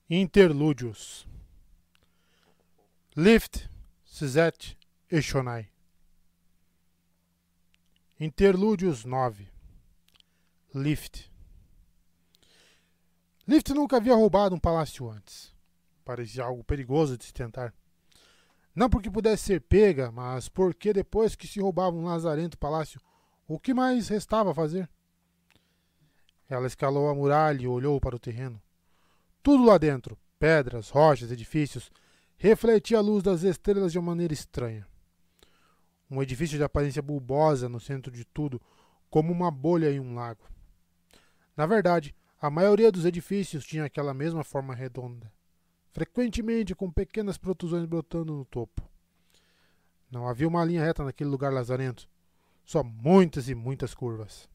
Interlúdios. Lift, Suzette e Shonai. Interlúdios 9. Lift. Lift nunca havia roubado um palácio antes. Parecia algo perigoso de se tentar. Não porque pudesse ser pega, mas porque depois que se roubava um lazarento palácio, o que mais restava fazer? Ela escalou a muralha e olhou para o terreno. Tudo lá dentro, pedras, rochas, edifícios, refletia a luz das estrelas de uma maneira estranha. Um edifício de aparência bulbosa no centro de tudo, como uma bolha em um lago. Na verdade, a maioria dos edifícios tinha aquela mesma forma redonda, frequentemente com pequenas protusões brotando no topo. Não havia uma linha reta naquele lugar lazarento, só muitas e muitas curvas.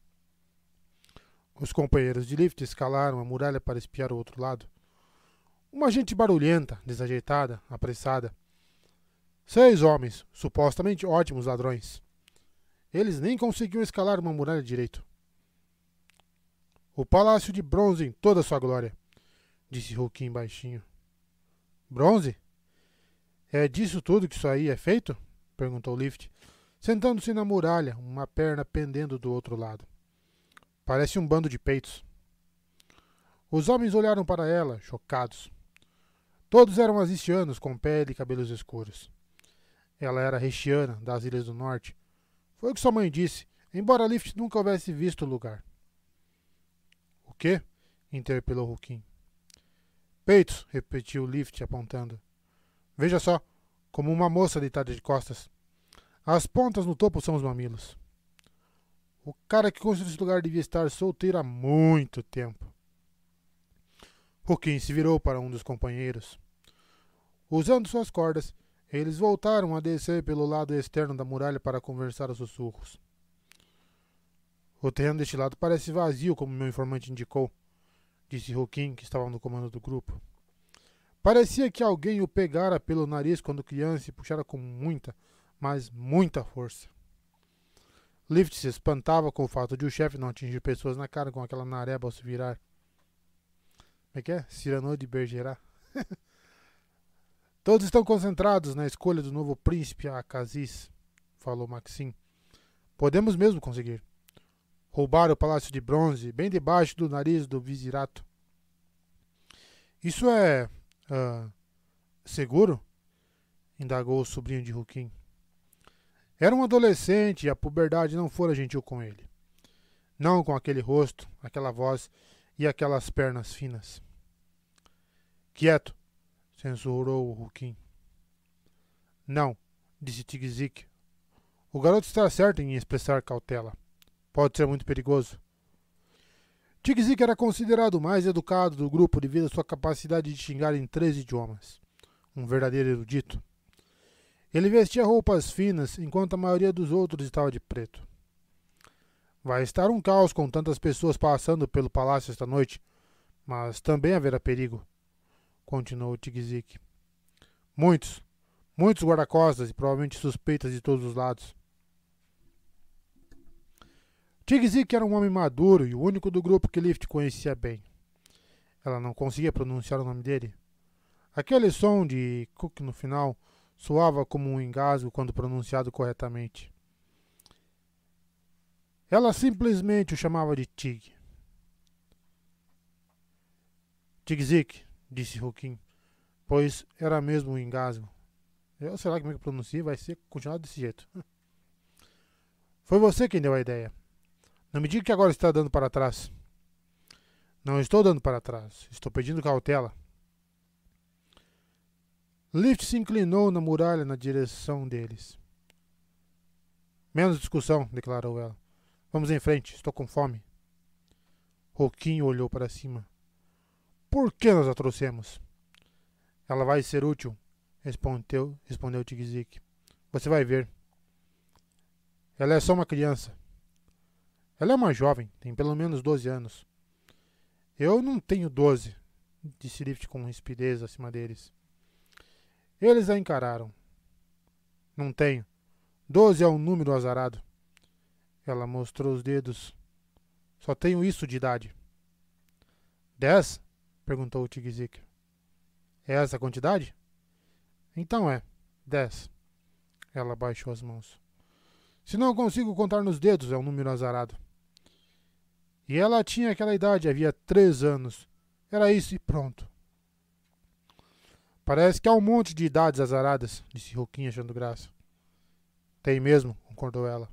Os companheiros de lift escalaram a muralha para espiar o outro lado. Uma gente barulhenta, desajeitada, apressada. 6 homens, supostamente ótimos ladrões. Eles nem conseguiam escalar uma muralha direito. O palácio de bronze em toda sua glória, disse Hulkin baixinho. Bronze? É disso tudo que isso aí é feito? Perguntou Lift, sentando-se na muralha, uma perna pendendo do outro lado. Parece um bando de peitos. Os homens olharam para ela, chocados. Todos eram asistianos com pele e cabelos escuros. Ela era rechiana, das Ilhas do Norte. Foi o que sua mãe disse, embora Lift nunca houvesse visto o lugar. O quê? Interpelou Hulkin. Peitos, repetiu Lift, apontando. Veja só, como uma moça deitada de costas. As pontas no topo são os mamilos. O cara que construiu esse lugar devia estar solteiro há muito tempo. Hulkin se virou para um dos companheiros. Usando suas cordas, eles voltaram a descer pelo lado externo da muralha para conversar aos sussurros. O terreno deste lado parece vazio, como meu informante indicou, disse Hulkin, que estava no comando do grupo. Parecia que alguém o pegara pelo nariz quando criança e puxara com muita, mas muita força. Lift se espantava com o fato de o chefe não atingir pessoas na cara com aquela nareba ao se virar. Como é que é? Cyrano de Bergerac. Todos estão concentrados na escolha do novo príncipe Akazis, falou Maxim. Podemos mesmo conseguir. Roubar o palácio de bronze bem debaixo do nariz do vizirato. Isso é... seguro? Indagou o sobrinho de Hulkin. Era um adolescente e a puberdade não fora gentil com ele. Não com aquele rosto, aquela voz e aquelas pernas finas. Quieto, censurou o Hulkin. Não, disse Tigzik. O garoto está certo em expressar cautela. Pode ser muito perigoso. Tigzik era considerado o mais educado do grupo devido à sua capacidade de xingar em 3 idiomas. Um verdadeiro erudito. Ele vestia roupas finas, enquanto a maioria dos outros estava de preto. Vai estar um caos com tantas pessoas passando pelo palácio esta noite, mas também haverá perigo, continuou Tigzik. Muitos guarda-costas e provavelmente suspeitas de todos os lados. Tigzik era um homem maduro e o único do grupo que Lift conhecia bem. Ela não conseguia pronunciar o nome dele. Aquele som de kuk no final soava como um engasgo quando pronunciado corretamente. Ela simplesmente o chamava de Tig. Tigzik, disse Hulkin, pois era mesmo um engasgo. Eu sei lá como é que eu pronuncio, vai ser continuado desse jeito. Foi você quem deu a ideia. Não me diga que agora está dando para trás. Não estou dando para trás, estou pedindo cautela. Lift se inclinou na muralha na direção deles. Menos discussão, declarou ela. Vamos em frente, estou com fome. Hulkin olhou para cima. Por que nós a trouxemos? Ela vai ser útil, respondeu Tigzik. Você vai ver. Ela é só uma criança. Ela é uma jovem, tem pelo menos 12 anos. Eu não tenho 12, disse Lift com rispidez acima deles. Eles a encararam. Não tenho. 12 é um número azarado. Ela mostrou os dedos. Só tenho isso de idade. 10? Perguntou o Tigzik. É essa a quantidade? Então é. 10. Ela baixou as mãos. Se não consigo contar nos dedos, é um número azarado. E ela tinha aquela idade, havia 3 anos. Era isso e pronto. Parece que há um monte de idades azaradas, disse Roquinha achando graça. Tem mesmo, concordou ela.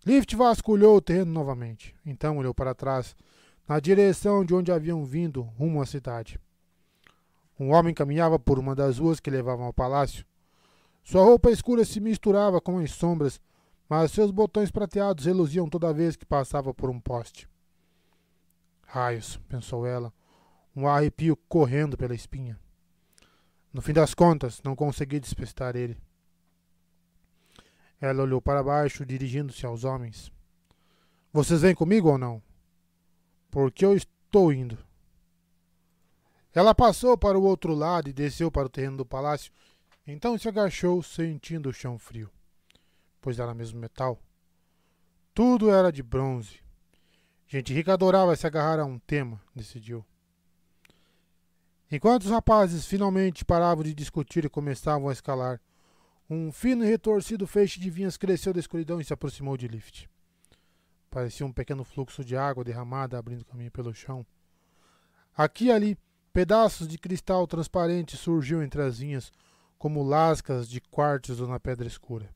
Lift vasculhou o terreno novamente. Então olhou para trás, na direção de onde haviam vindo, rumo à cidade. Um homem caminhava por uma das ruas que levavam ao palácio. Sua roupa escura se misturava com as sombras, mas seus botões prateados reluziam toda vez que passava por um poste. Raios, pensou ela, um arrepio correndo pela espinha. No fim das contas, não consegui despistar ele. Ela olhou para baixo, dirigindo-se aos homens. Vocês vêm comigo ou não? Porque eu estou indo. Ela passou para o outro lado e desceu para o terreno do palácio. Então se agachou, sentindo o chão frio, pois era mesmo metal. Tudo era de bronze. Gente rica adorava se agarrar a um tema, decidiu. Enquanto os rapazes finalmente paravam de discutir e começavam a escalar, um fino e retorcido feixe de vinhas cresceu da escuridão e se aproximou de Lift. Parecia um pequeno fluxo de água derramada abrindo caminho pelo chão. Aqui e ali, pedaços de cristal transparente surgiam entre as vinhas, como lascas de quartzo na pedra escura.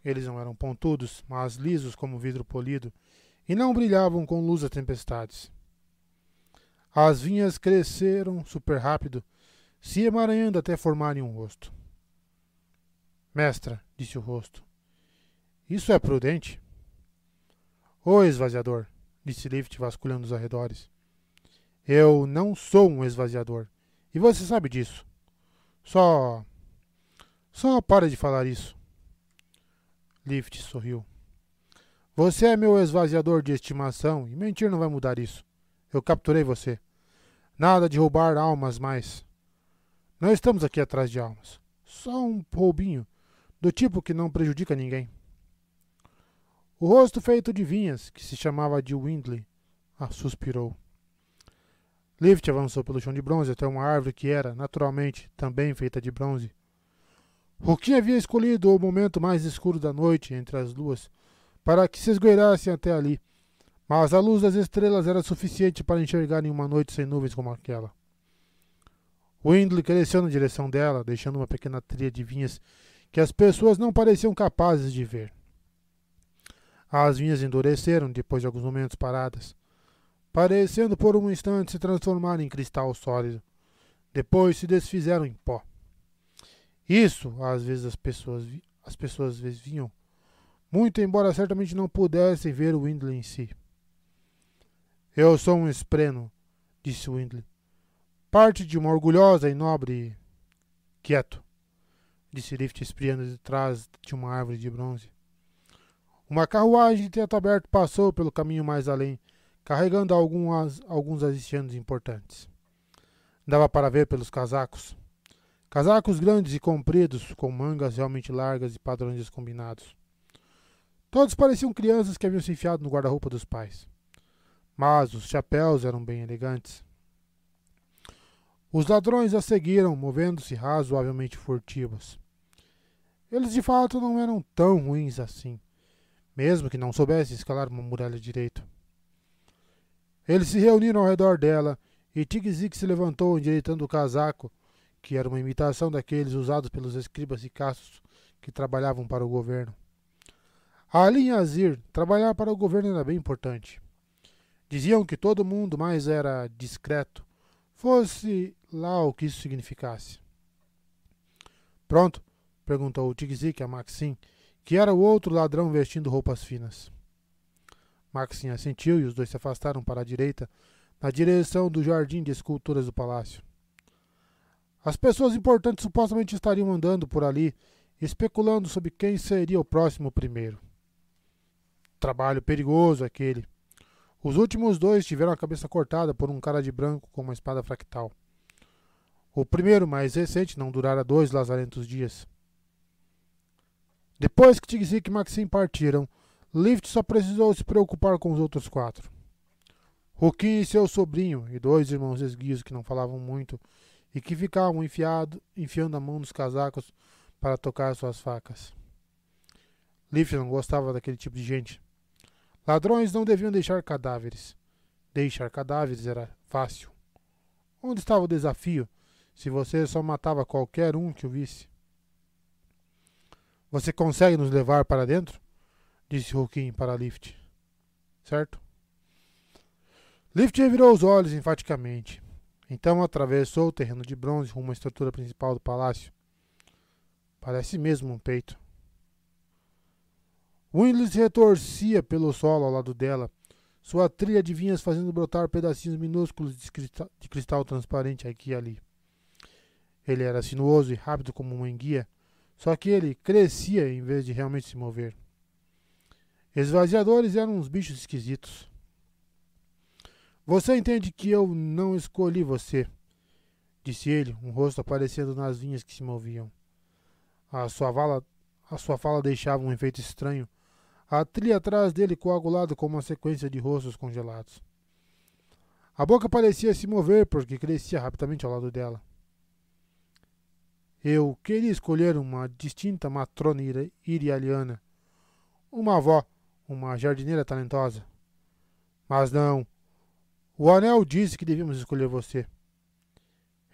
Eles não eram pontudos, mas lisos como vidro polido, e não brilhavam com luz das tempestades. As vinhas cresceram super rápido, se emaranhando até formarem um rosto. Mestra, disse o rosto, isso é prudente? Ô esvaziador, disse Lift vasculhando os arredores. Eu não sou um esvaziador, e você sabe disso. Só para de falar isso. Lift sorriu. Você é meu esvaziador de estimação e mentir não vai mudar isso. Eu capturei você. Nada de roubar almas mais. Não estamos aqui atrás de almas. Só um roubinho, do tipo que não prejudica ninguém. O rosto feito de vinhas, que se chamava de Windley, suspirou. Lift avançou pelo chão de bronze até uma árvore que era, naturalmente, também feita de bronze. Roquinha havia escolhido o momento mais escuro da noite, entre as luas, para que se esgueirassem até ali, mas a luz das estrelas era suficiente para enxergar em uma noite sem nuvens como aquela. Windley cresceu na direção dela, deixando uma pequena trilha de vinhas que as pessoas não pareciam capazes de ver. As vinhas endureceram depois de alguns momentos paradas, parecendo por um instante se transformar em cristal sólido. Depois se desfizeram em pó. Isso, às vezes as pessoas viam, muito embora certamente não pudessem ver o Windley em si. Eu sou um espreno, disse Windley. Parte de uma orgulhosa e nobre... Quieto, disse Lift espiando de trás de uma árvore de bronze. Uma carruagem de teto aberto passou pelo caminho mais além, carregando alguns asistianos importantes. Dava para ver pelos casacos. Casacos grandes e compridos, com mangas realmente largas e padrões descombinados. Todos pareciam crianças que haviam se enfiado no guarda-roupa dos pais. Mas os chapéus eram bem elegantes. Os ladrões a seguiram, movendo-se razoavelmente furtivos. Eles de fato não eram tão ruins assim, mesmo que não soubessem escalar uma muralha direito. Eles se reuniram ao redor dela e Tig-Zig se levantou endireitando o casaco, que era uma imitação daqueles usados pelos escribas ricaços que trabalhavam para o governo. Ali em Azir, trabalhar para o governo era bem importante. Diziam que todo mundo mais era discreto, fosse lá o que isso significasse. Pronto? Perguntou o Tig-Zig a Maxim, que era o outro ladrão vestindo roupas finas. Maxim assentiu e os dois se afastaram para a direita, na direção do jardim de esculturas do palácio. As pessoas importantes supostamente estariam andando por ali, especulando sobre quem seria o próximo primeiro. Trabalho perigoso aquele. Os últimos dois tiveram a cabeça cortada por um cara de branco com uma espada fractal. O primeiro, mais recente, não durara 2 lazarentos dias. Depois que Tig-Zig e Maxim partiram, Lift só precisou se preocupar com os outros 4. Roquinha e seu sobrinho, e 2 irmãos esguios que não falavam muito, e que ficavam enfiando a mão nos casacos para tocar suas facas. Lift não gostava daquele tipo de gente. Ladrões não deviam deixar cadáveres. Deixar cadáveres era fácil. Onde estava o desafio, se você só matava qualquer um que o visse? Você consegue nos levar para dentro? Disse Hawking para Lift. Certo? Lift revirou os olhos enfaticamente. Então atravessou o terreno de bronze rumo à estrutura principal do palácio. Parece mesmo um peito. Windley se retorcia pelo solo ao lado dela, sua trilha de vinhas fazendo brotar pedacinhos minúsculos de cristal transparente aqui e ali. Ele era sinuoso e rápido como uma enguia, só que ele crescia em vez de realmente se mover. Esvaziadores eram uns bichos esquisitos. Você entende que eu não escolhi você, disse ele, um rosto aparecendo nas vinhas que se moviam. A sua fala deixava um efeito estranho, a trilha atrás dele coagulada como uma sequência de rostos congelados. A boca parecia se mover porque crescia rapidamente ao lado dela. Eu queria escolher uma distinta matrona irialiana, uma avó, uma jardineira talentosa. Mas não. O anel disse que devíamos escolher você.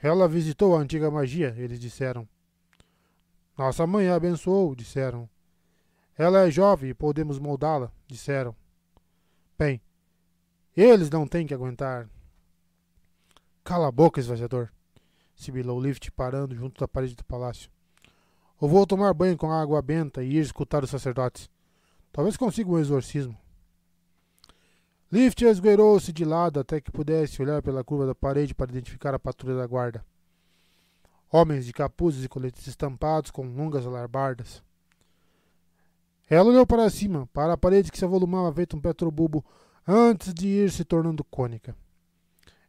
Ela visitou a antiga magia, eles disseram. Nossa mãe a abençoou, disseram. Ela é jovem e podemos moldá-la, disseram. Bem, eles não têm que aguentar. Cala a boca, esvaziador, sibilou Lift parando junto da parede do palácio. Eu vou tomar banho com água benta e ir escutar os sacerdotes. Talvez consiga um exorcismo. Lift esgueirou-se de lado até que pudesse olhar pela curva da parede para identificar a patrulha da guarda. Homens de capuzes e coletes estampados com longas alabardas. Ela olhou para cima, para a parede que se avolumava feito um petrobulbo antes de ir se tornando cônica.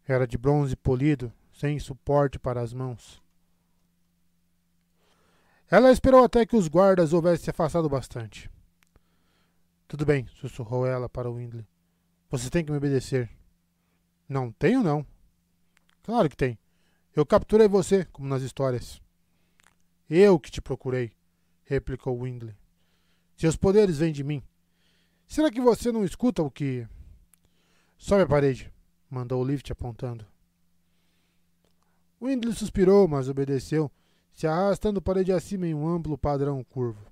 Era de bronze polido, sem suporte para as mãos. Ela esperou até que os guardas houvessem se afastado bastante. Tudo bem, sussurrou ela para Windley. Você tem que me obedecer. Não tenho, não. Claro que tem. Eu capturei você, como nas histórias. Eu que te procurei, replicou Windley. Seus poderes vêm de mim. Será que você não escuta o que... Sobe a parede, mandou Lift apontando. Windley suspirou, mas obedeceu, se arrastando parede acima em um amplo padrão curvo.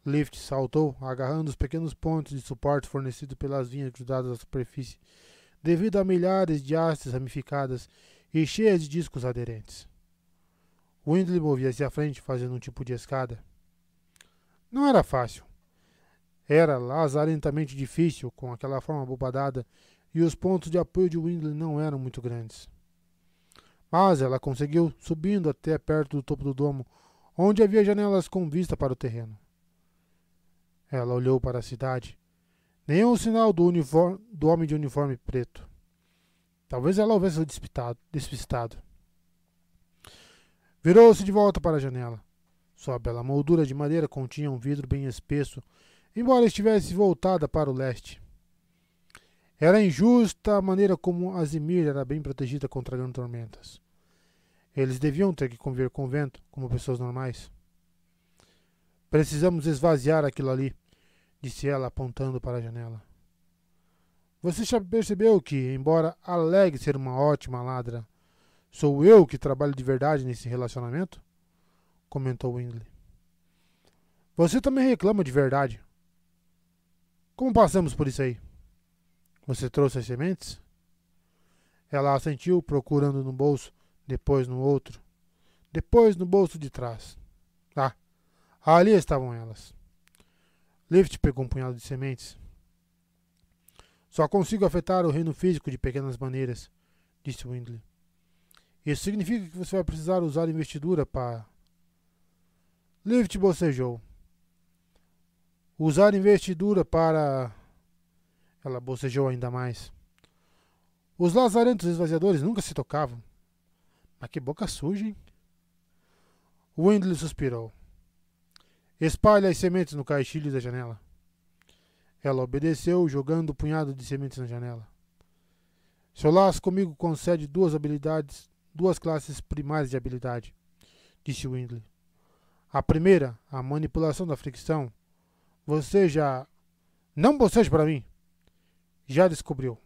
Lift saltou, agarrando os pequenos pontos de suporte fornecidos pelas vinhas grudadas à superfície, devido a milhares de hastes ramificadas e cheias de discos aderentes. Windley movia-se à frente, fazendo um tipo de escada. Não era fácil. Era lazarentamente difícil, com aquela forma abobadada, e os pontos de apoio de Windley não eram muito grandes. Mas ela conseguiu, subindo até perto do topo do domo, onde havia janelas com vista para o terreno. Ela olhou para a cidade. Nenhum sinal do homem de uniforme preto. Talvez ela houvesse despistado. Virou-se de volta para a janela. Sua bela moldura de madeira continha um vidro bem espesso, embora estivesse voltada para o leste. Era injusta a maneira como Azimir era bem protegida contra grandes tormentas. Eles deviam ter que conviver com o vento, como pessoas normais. Precisamos esvaziar aquilo ali, disse ela, apontando para a janela. Você já percebeu que, embora alegue ser uma ótima ladra, sou eu que trabalho de verdade nesse relacionamento? Comentou Windley. Você também reclama de verdade. Como passamos por isso aí? Você trouxe as sementes? Ela assentiu, procurando no bolso, depois no outro, depois no bolso de trás. Ah, ali estavam elas. Lift pegou um punhado de sementes. Só consigo afetar o reino físico de pequenas maneiras, disse Windley. Isso significa que você vai precisar usar investidura para... Lift bocejou. Usar investidura para... Ela bocejou ainda mais. Os lazarentos esvaziadores nunca se tocavam. Mas que boca suja, hein? Windley suspirou. Espalhe as sementes no caixilho da janela. Ela obedeceu, jogando o punhado de sementes na janela. Seu laço comigo concede 2 habilidades duas classes primárias de habilidade, disse Windley. A primeira, a manipulação da fricção, você já... Não boceje para mim! Já descobriu.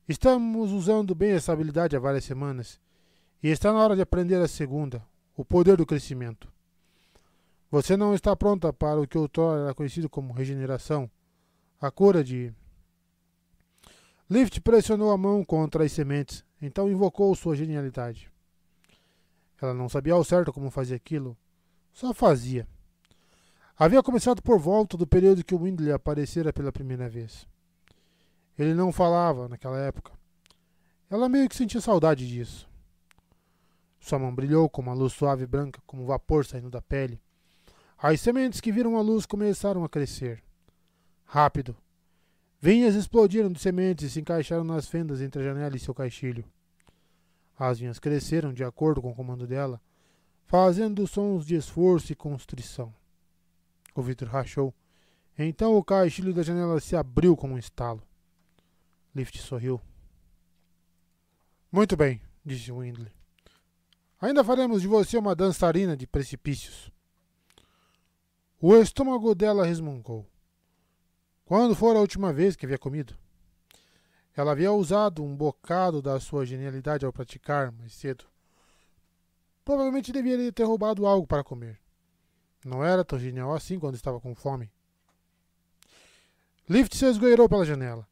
Estamos usando bem essa habilidade há várias semanas, e está na hora de aprender a segunda, o poder do crescimento. Você não está pronta para o que outrora era conhecido como regeneração, a cura de... Lift pressionou a mão contra as sementes, então invocou sua genialidade. Ela não sabia ao certo como fazer aquilo, só fazia. Havia começado por volta do período que o Windley aparecera pela primeira vez. Ele não falava naquela época. Ela meio que sentia saudade disso. Sua mão brilhou com uma luz suave e branca, como vapor saindo da pele. As sementes que viram a luz começaram a crescer. Rápido. Vinhas explodiram de sementes e se encaixaram nas fendas entre a janela e seu caixilho. As vinhas cresceram de acordo com o comando dela, fazendo sons de esforço e constrição. O vidro rachou. Então o caixilho da janela se abriu com um estalo. Lift sorriu. Muito bem, disse Windley. Ainda faremos de você uma dançarina de precipícios. O estômago dela resmungou. Quando fora a última vez que havia comido? Ela havia usado um bocado da sua genialidade ao praticar mais cedo. Provavelmente deveria ter roubado algo para comer. Não era tão genial assim quando estava com fome. Lift se esgueirou pela janela.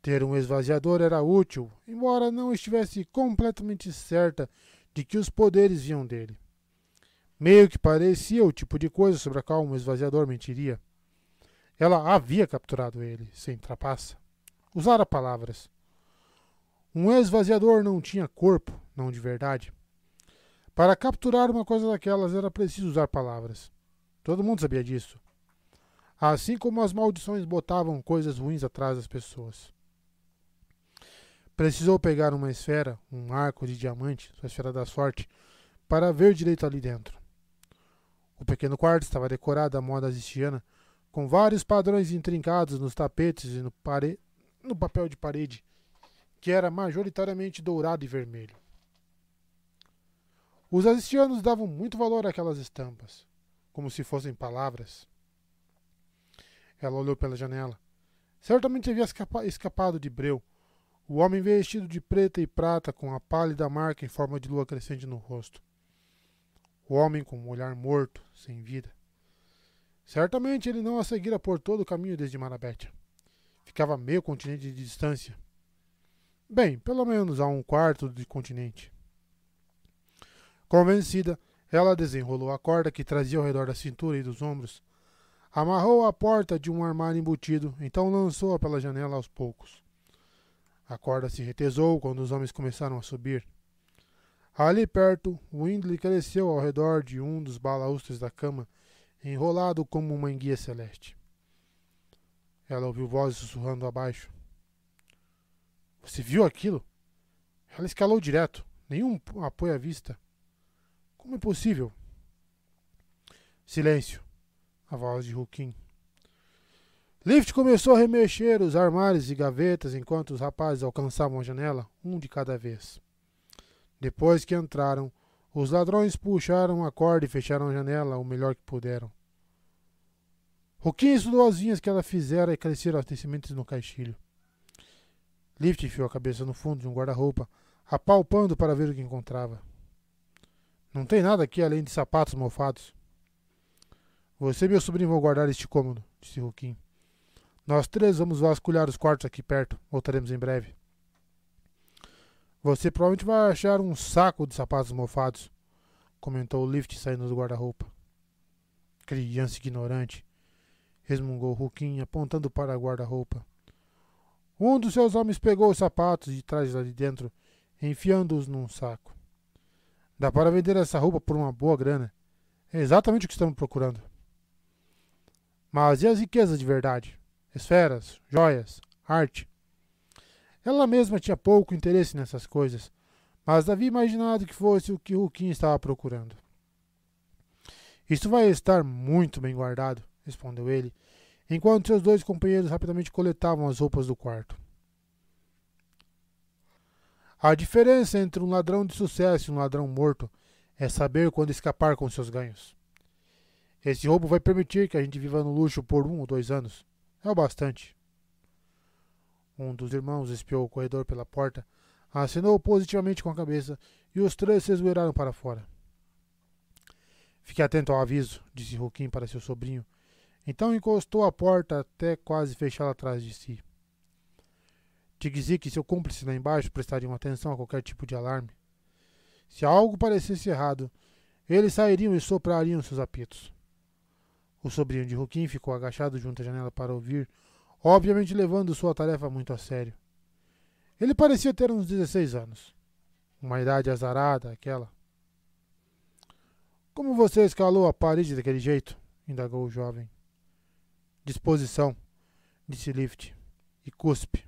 Ter um esvaziador era útil, embora não estivesse completamente certa de que os poderes vinham dele. Meio que parecia o tipo de coisa sobre a qual um esvaziador mentiria. Ela havia capturado ele, sem trapaça. Usara palavras. Um esvaziador não tinha corpo, não de verdade. Para capturar uma coisa daquelas era preciso usar palavras. Todo mundo sabia disso. Assim como as maldições botavam coisas ruins atrás das pessoas. Precisou pegar uma esfera, um arco de diamante, sua esfera da sorte, para ver direito ali dentro. O pequeno quarto estava decorado à moda azistiana, com vários padrões intrincados nos tapetes e no papel de parede, que era majoritariamente dourado e vermelho. Os azistianos davam muito valor àquelas estampas, como se fossem palavras. Ela olhou pela janela. Certamente havia escapado de Breu, o homem vestido de preta e prata com a pálida marca em forma de lua crescente no rosto. O homem com um olhar morto, sem vida. Certamente ele não a seguira por todo o caminho desde Marabete. Ficava meio continente de distância. Bem, pelo menos a um quarto de continente. Convencida, ela desenrolou a corda que trazia ao redor da cintura e dos ombros, amarrou a porta de um armário embutido, então lançou-a pela janela aos poucos. A corda se retesou quando os homens começaram a subir. Ali perto, Windley cresceu ao redor de um dos balaústres da cama, enrolado como uma enguia celeste. Ela ouviu vozes sussurrando abaixo. Você viu aquilo? Ela escalou direto, nenhum apoio à vista. Como é possível? Silêncio. A voz de Hukin. Lift começou a remexer os armários e gavetas enquanto os rapazes alcançavam a janela, um de cada vez. Depois que entraram, os ladrões puxaram a corda e fecharam a janela o melhor que puderam. Hukin estudou as vinhas que ela fizera e cresceram as tecimentos no caixilho. Lift enfiou a cabeça no fundo de um guarda-roupa, apalpando para ver o que encontrava. Não tem nada aqui além de sapatos mofados. Você e meu sobrinho vão guardar este cômodo, disse Hukin. Nós três vamos vasculhar os quartos aqui perto. Voltaremos em breve. Você provavelmente vai achar um saco de sapatos mofados, comentou Lift saindo do guarda-roupa. Criança ignorante, resmungou Hukin, apontando para o guarda-roupa. Um dos seus homens pegou os sapatos e traz lá de dentro, enfiando-os num saco. Dá para vender essa roupa por uma boa grana. É exatamente o que estamos procurando. Mas e as riquezas de verdade? Esferas, joias, arte? Ela mesma tinha pouco interesse nessas coisas, mas havia imaginado que fosse o que Hukin estava procurando. Isso vai estar muito bem guardado, respondeu ele, enquanto seus dois companheiros rapidamente coletavam as roupas do quarto. A diferença entre um ladrão de sucesso e um ladrão morto é saber quando escapar com seus ganhos. Esse roubo vai permitir que a gente viva no luxo por 1 ou 2 anos. É o bastante. Um dos irmãos espiou o corredor pela porta, acenou positivamente com a cabeça e os três se esgueiraram para fora. Fique atento ao aviso, disse Rouquin para seu sobrinho. Então encostou a porta até quase fechá-la atrás de si. Tigzik e seu cúmplice lá embaixo prestariam atenção a qualquer tipo de alarme. Se algo parecesse errado, eles sairiam e soprariam seus apitos. O sobrinho de Rouquin ficou agachado junto à janela para ouvir, obviamente levando sua tarefa muito a sério. Ele parecia ter uns 16 anos. Uma idade azarada, aquela. Como você escalou a parede daquele jeito? Indagou o jovem. Disposição, disse Lift. E cuspe.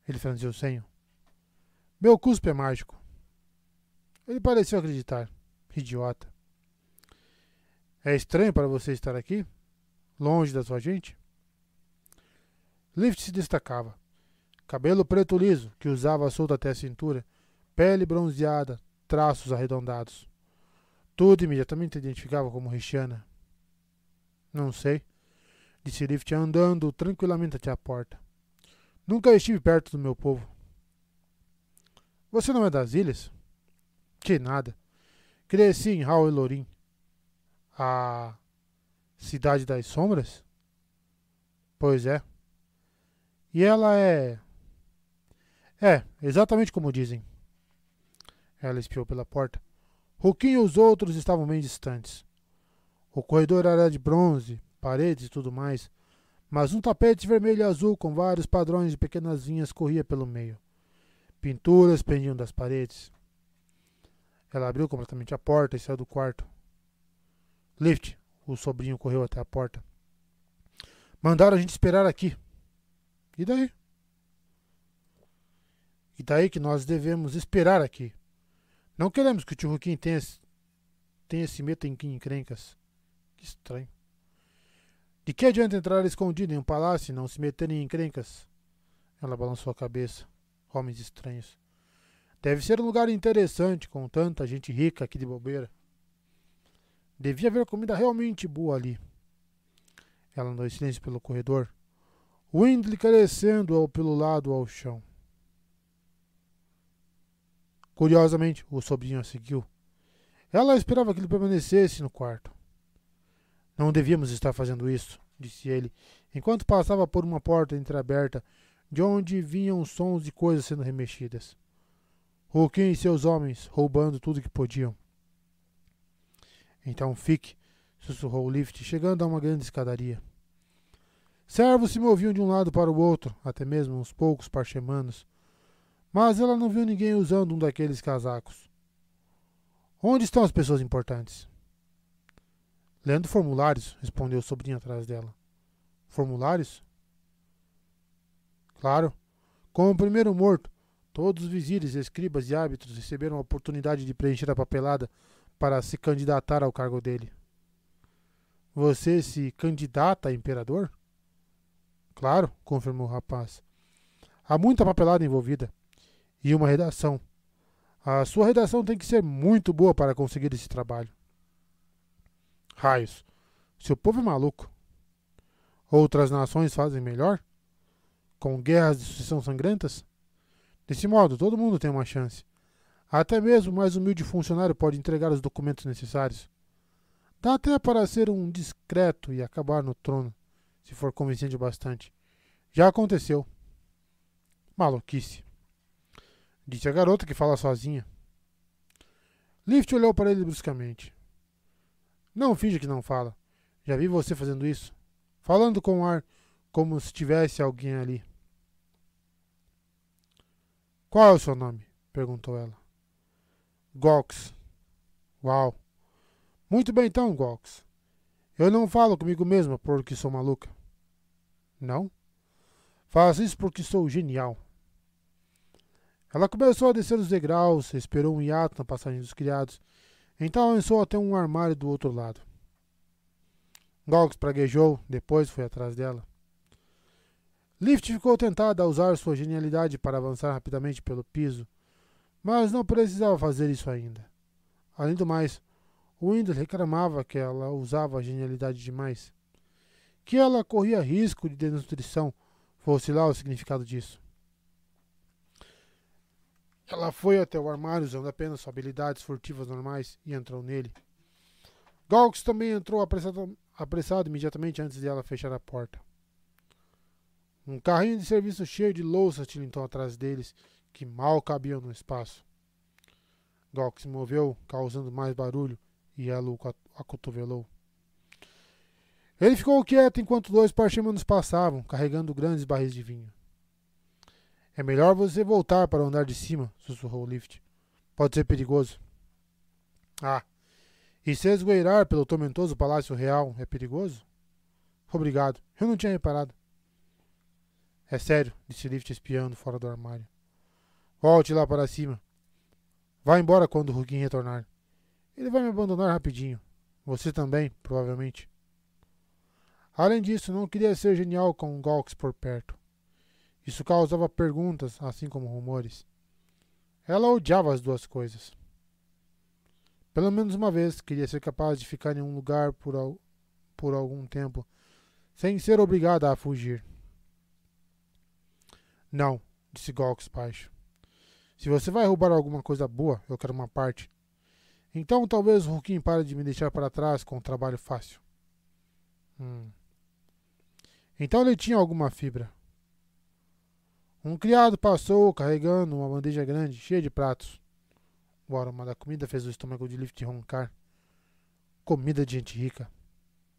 Ele franziu o senho. Meu cuspe é mágico. Ele pareceu acreditar. Idiota. É estranho para você estar aqui? Longe da sua gente? Lift se destacava. Cabelo preto liso, que usava solto até a cintura, pele bronzeada, traços arredondados. Tudo imediatamente identificava como Rishiana. Não sei, disse Lift andando tranquilamente até a porta. Nunca estive perto do meu povo. Você não é das ilhas? Que nada. Cresci em Hal Elorim. A Cidade das Sombras? Pois é. E ela é... É, exatamente como dizem. Ela espiou pela porta. Rouquin e os outros estavam bem distantes. O corredor era de bronze, paredes e tudo mais, mas um tapete vermelho e azul com vários padrões de pequenas vinhas corria pelo meio. Pinturas pendiam das paredes. Ela abriu completamente a porta e saiu do quarto. Lift, o sobrinho correu até a porta. Mandaram a gente esperar aqui. E daí? E daí que nós devemos esperar aqui. Não queremos que o tio Rouquin se meta em encrencas. Que estranho. De que adianta entrar escondido em um palácio e não se meter em encrencas? Ela balançou a cabeça. Homens estranhos. Deve ser um lugar interessante com tanta gente rica aqui de bobeira. Devia haver comida realmente boa ali. Ela andou em silêncio pelo corredor. Windley crescendo pelo lado ao chão. Curiosamente, o sobrinho a seguiu. Ela esperava que ele permanecesse no quarto. Não devíamos estar fazendo isso, disse ele, enquanto passava por uma porta entreaberta, de onde vinham sons de coisas sendo remexidas. Rouquin e seus homens roubando tudo que podiam. Então fique, sussurrou o Lift, chegando a uma grande escadaria. Servos se moviam de um lado para o outro, até mesmo uns poucos parchemanos, mas ela não viu ninguém usando um daqueles casacos. Onde estão as pessoas importantes? Lendo formulários, respondeu o sobrinho atrás dela. Formulários? Claro. Como o primeiro morto, todos os vizires, escribas e árbitros receberam a oportunidade de preencher a papelada para se candidatar ao cargo dele. Você se candidata a imperador? Claro, confirmou o rapaz. Há muita papelada envolvida. E uma redação. A sua redação tem que ser muito boa para conseguir esse trabalho. Raios. Seu povo é maluco. Outras nações fazem melhor? Com guerras de sucessão sangrentas? Desse modo, todo mundo tem uma chance. Até mesmo o mais humilde funcionário pode entregar os documentos necessários. Dá até para ser um discreto e acabar no trono, se for convincente o bastante. Já aconteceu. Maluquice, disse a garota que fala sozinha. Lift olhou para ele bruscamente. Não finge que não fala. Já vi você fazendo isso. Falando com ar, como se tivesse alguém ali. Qual é o seu nome? Perguntou ela. Gox. Uau. Muito bem então, Gox. Eu não falo comigo mesma porque sou maluca. Não? Faço isso porque sou genial. Ela começou a descer os degraus, esperou um hiato na passagem dos criados, então avançou até um armário do outro lado. Gox praguejou, depois foi atrás dela. Lift ficou tentado a usar sua genialidade para avançar rapidamente pelo piso, mas não precisava fazer isso ainda. Além do mais, Wendell reclamava que ela usava a genialidade demais, que ela corria risco de desnutrição, fosse lá o significado disso. Ela foi até o armário usando apenas suas habilidades furtivas normais e entrou nele. Gawks também entrou apressado imediatamente antes de ela fechar a porta. Um carrinho de serviço cheio de louças tilintou atrás deles, que mal cabiam no espaço. Gawks se moveu, causando mais barulho, e ela o acotovelou. Ele ficou quieto enquanto dois parchamanos passavam, carregando grandes barris de vinho. É melhor você voltar para o andar de cima, sussurrou Lift. Pode ser perigoso. Ah, e se esgueirar pelo tormentoso palácio real é perigoso? Obrigado, eu não tinha reparado. É sério, disse Lift espiando fora do armário. Volte lá para cima. Vá embora quando o Rukin retornar. Ele vai me abandonar rapidinho. Você também, provavelmente. Além disso, não queria ser genial com Gawks por perto. Isso causava perguntas, assim como rumores. Ela odiava as duas coisas. Pelo menos uma vez, queria ser capaz de ficar em um lugar por algum tempo, sem ser obrigada a fugir. Não, disse Gawks baixo. Se você vai roubar alguma coisa boa, eu quero uma parte. Então talvez o Rukin pare de me deixar para trás com o trabalho fácil. Então ele tinha alguma fibra. Um criado passou carregando uma bandeja grande, cheia de pratos. O aroma da comida fez o estômago de Lift roncar. Comida de gente rica.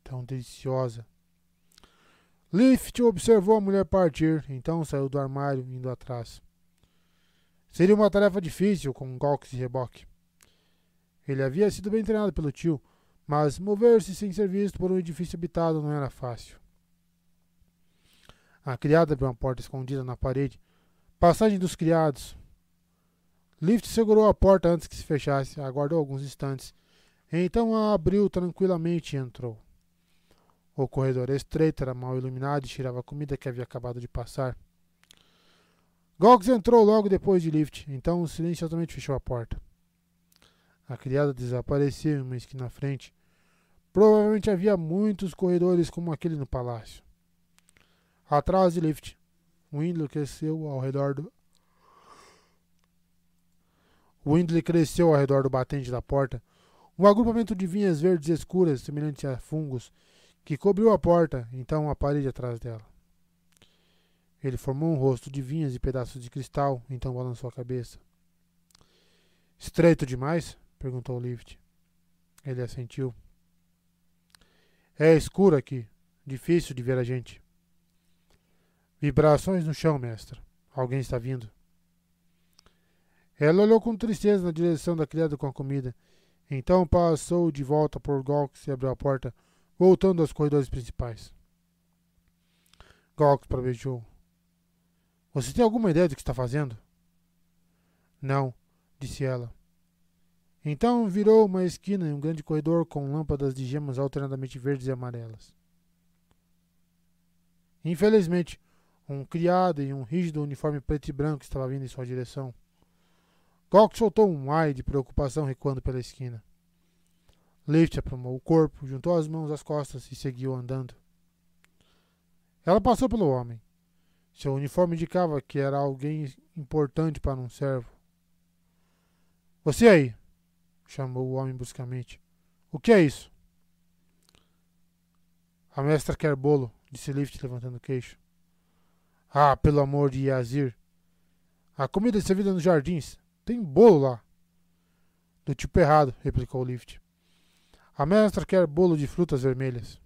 Tão deliciosa. Lift observou a mulher partir, então saiu do armário, indo atrás. Seria uma tarefa difícil com Gawks e reboque. Ele havia sido bem treinado pelo tio, mas mover-se sem ser visto por um edifício habitado não era fácil. A criada abriu uma porta escondida na parede. Passagem dos criados. Lift segurou a porta antes que se fechasse, aguardou alguns instantes. Então a abriu tranquilamente e entrou. O corredor estreito era mal iluminado e cheirava a comida que havia acabado de passar. Gawks entrou logo depois de Lift, então silenciosamente fechou a porta. A criada desapareceu em uma esquina à frente. Provavelmente havia muitos corredores como aquele no palácio. Atrás de Lift, Wendell cresceu ao redor do batente da porta, um agrupamento de vinhas verdes escuras, semelhantes a fungos, que cobriu a porta, então a parede atrás dela. Ele formou um rosto de vinhas e pedaços de cristal, então balançou a cabeça. Estreito demais? Perguntou Lift. Ele assentiu. É escuro aqui. Difícil de ver a gente. Vibrações no chão, mestra. Alguém está vindo. Ela olhou com tristeza na direção da criada com a comida. Então passou de volta por Gawks e abriu a porta, voltando aos corredores principais. Gawks provejou. Você tem alguma ideia do que está fazendo? Não, disse ela. Então virou uma esquina em um grande corredor com lâmpadas de gemas alternadamente verdes e amarelas. Infelizmente, um criado em um rígido uniforme preto e branco estava vindo em sua direção. Gawks soltou um ai de preocupação recuando pela esquina. Lift aprumou o corpo, juntou as mãos às costas e seguiu andando. Ela passou pelo homem. Seu uniforme indicava que era alguém importante para um servo. Você aí, chamou o homem bruscamente. O que é isso? A mestra quer bolo, disse Lift levantando o queixo. Ah, pelo amor de Yazir. A comida é servida nos jardins. Tem bolo lá. Do tipo errado, replicou Lift. A mestra quer bolo de frutas vermelhas.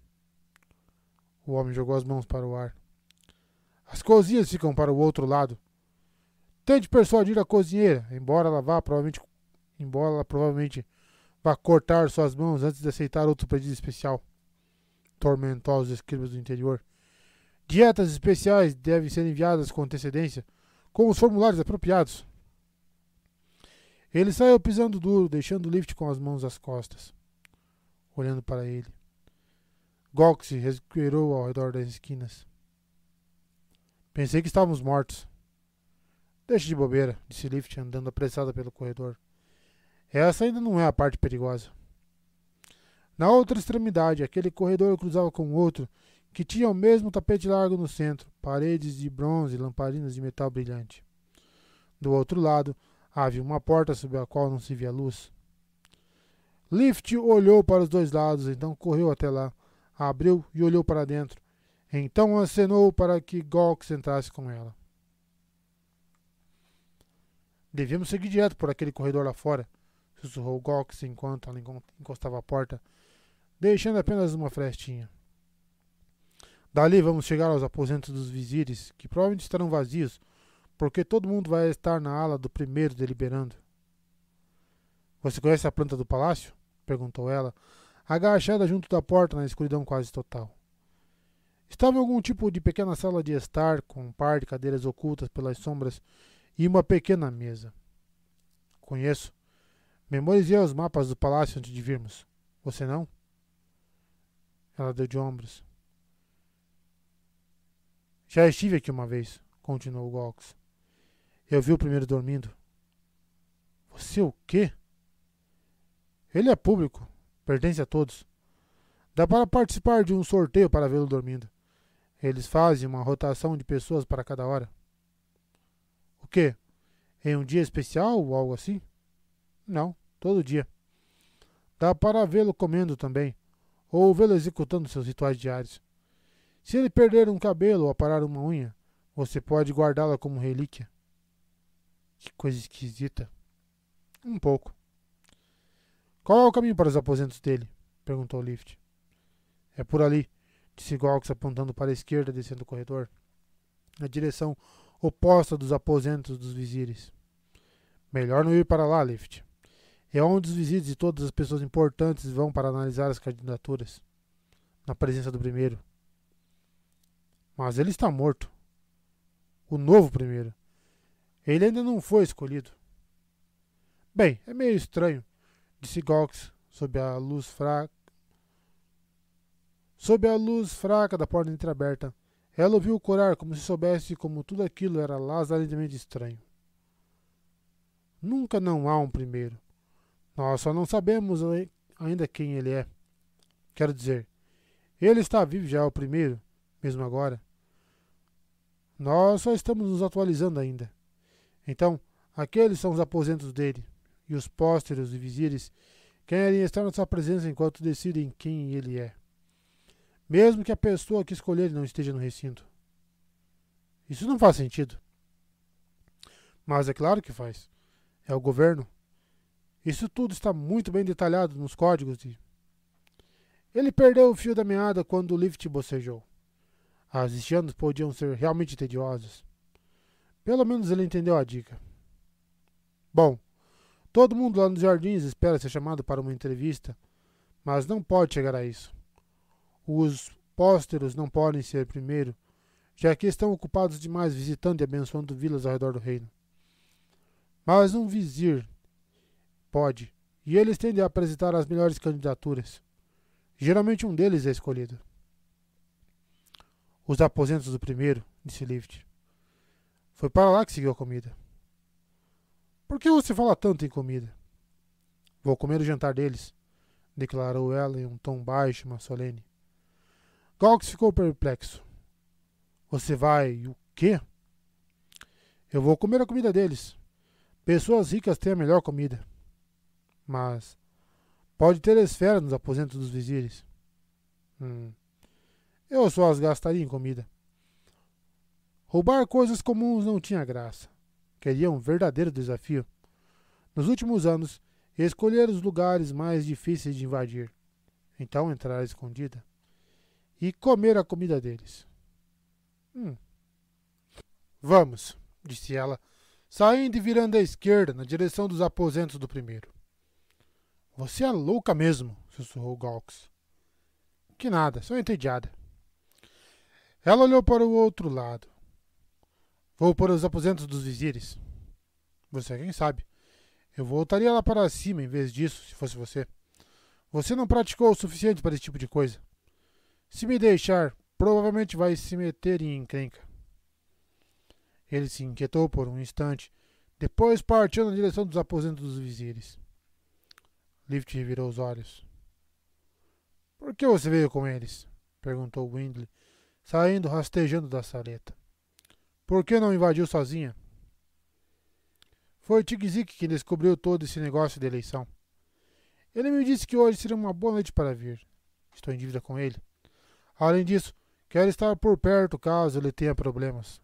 O homem jogou as mãos para o ar. As cozinhas ficam para o outro lado. Tente persuadir a cozinheira, embora ela provavelmente vá cortar suas mãos antes de aceitar outro pedido especial. Tormentou os escribas do interior. Dietas especiais devem ser enviadas com antecedência, com os formulários apropriados. Ele saiu pisando duro, deixando o Lift com as mãos às costas, olhando para ele. Gawks se recuperou ao redor das esquinas. Pensei que estávamos mortos. Deixa de bobeira, disse Lift, andando apressada pelo corredor. Essa ainda não é a parte perigosa. Na outra extremidade, aquele corredor cruzava com outro, que tinha o mesmo tapete largo no centro, paredes de bronze e lamparinas de metal brilhante. Do outro lado, havia uma porta sob a qual não se via luz. Lift olhou para os dois lados, então correu até lá, abriu e olhou para dentro. Então acenou para que Gawks entrasse com ela. Devíamos seguir direto por aquele corredor lá fora, sussurrou Gawks enquanto ela encostava a porta, deixando apenas uma frestinha. Dali vamos chegar aos aposentos dos vizires, que provavelmente estarão vazios, porque todo mundo vai estar na ala do primeiro deliberando. Você conhece a planta do palácio? Perguntou ela, agachada junto da porta na escuridão quase total. Estava em algum tipo de pequena sala de estar, com um par de cadeiras ocultas pelas sombras e uma pequena mesa. Conheço. Memorizei os mapas do palácio antes de virmos. Você não? Ela deu de ombros. Já estive aqui uma vez, continuou Gawks. Eu vi o primeiro dormindo. Você o quê? Ele é público. Pertence a todos. Dá para participar de um sorteio para vê-lo dormindo. Eles fazem uma rotação de pessoas para cada hora. O quê? Em um dia especial ou algo assim? Não, todo dia. Dá para vê-lo comendo também, ou vê-lo executando seus rituais diários. Se ele perder um cabelo ou aparar uma unha, você pode guardá-la como relíquia. Que coisa esquisita. Um pouco. Qual é o caminho para os aposentos dele? Perguntou Lift. É por ali, disse Gawks apontando para a esquerda descendo o corredor, na direção oposta dos aposentos dos vizires. Melhor não ir para lá, Lift. É onde os vizires e todas as pessoas importantes vão para analisar as candidaturas, na presença do primeiro. Mas ele está morto. O novo primeiro. Ele ainda não foi escolhido. Bem, é meio estranho, disse Gawks sob a luz fraca da porta entreaberta. Ela ouviu corar como se soubesse como tudo aquilo era lazarentamente estranho. Nunca não há um primeiro. Nós só não sabemos ainda quem ele é. Quero dizer, ele está vivo já é o primeiro, mesmo agora. Nós só estamos nos atualizando ainda. Então, aqueles são os aposentos dele, e os pósteros e vizires querem estar na sua presença enquanto decidem quem ele é. Mesmo que a pessoa que escolher não esteja no recinto. Isso não faz sentido. Mas é claro que faz. É o governo. Isso tudo está muito bem detalhado nos códigos de... Ele perdeu o fio da meada quando o Lift bocejou. As destinos podiam ser realmente tediosos. Pelo menos ele entendeu a dica. Bom, todo mundo lá nos jardins espera ser chamado para uma entrevista, mas não pode chegar a isso. Os pósteros não podem ser primeiro, já que estão ocupados demais visitando e abençoando vilas ao redor do reino. Mas um vizir pode, e eles tendem a apresentar as melhores candidaturas. Geralmente um deles é escolhido. Os aposentos do primeiro, disse Lift. Foi para lá que seguiu a comida. Por que você fala tanto em comida? Vou comer o jantar deles, declarou ela em um tom baixo, mas solene. Gawks ficou perplexo. Você vai... o quê? Eu vou comer a comida deles. Pessoas ricas têm a melhor comida. Mas... pode ter esferas nos aposentos dos vizires. Eu só as gastaria em comida. Roubar coisas comuns não tinha graça. Queria um verdadeiro desafio. Nos últimos anos, escolher os lugares mais difíceis de invadir. Então entrar escondida. E comer a comida deles. Vamos, disse ela, saindo e virando à esquerda, na direção dos aposentos do primeiro. Você é louca mesmo, sussurrou Gawks. Que nada, sou entediada. Ela olhou para o outro lado. Vou para os aposentos dos vizires. Você quem sabe. Eu voltaria lá para cima em vez disso, se fosse você. Você não praticou o suficiente para esse tipo de coisa. Se me deixar, provavelmente vai se meter em encrenca. Ele se inquietou por um instante, depois partiu na direção dos aposentos dos vizires. Lift revirou os olhos. Por que você veio com eles? Perguntou Windley, saindo rastejando da saleta. Por que não invadiu sozinha? Foi Tigzik quem descobriu todo esse negócio de eleição. Ele me disse que hoje seria uma boa noite para vir. Estou em dívida com ele. Além disso, quero estar por perto caso ele tenha problemas.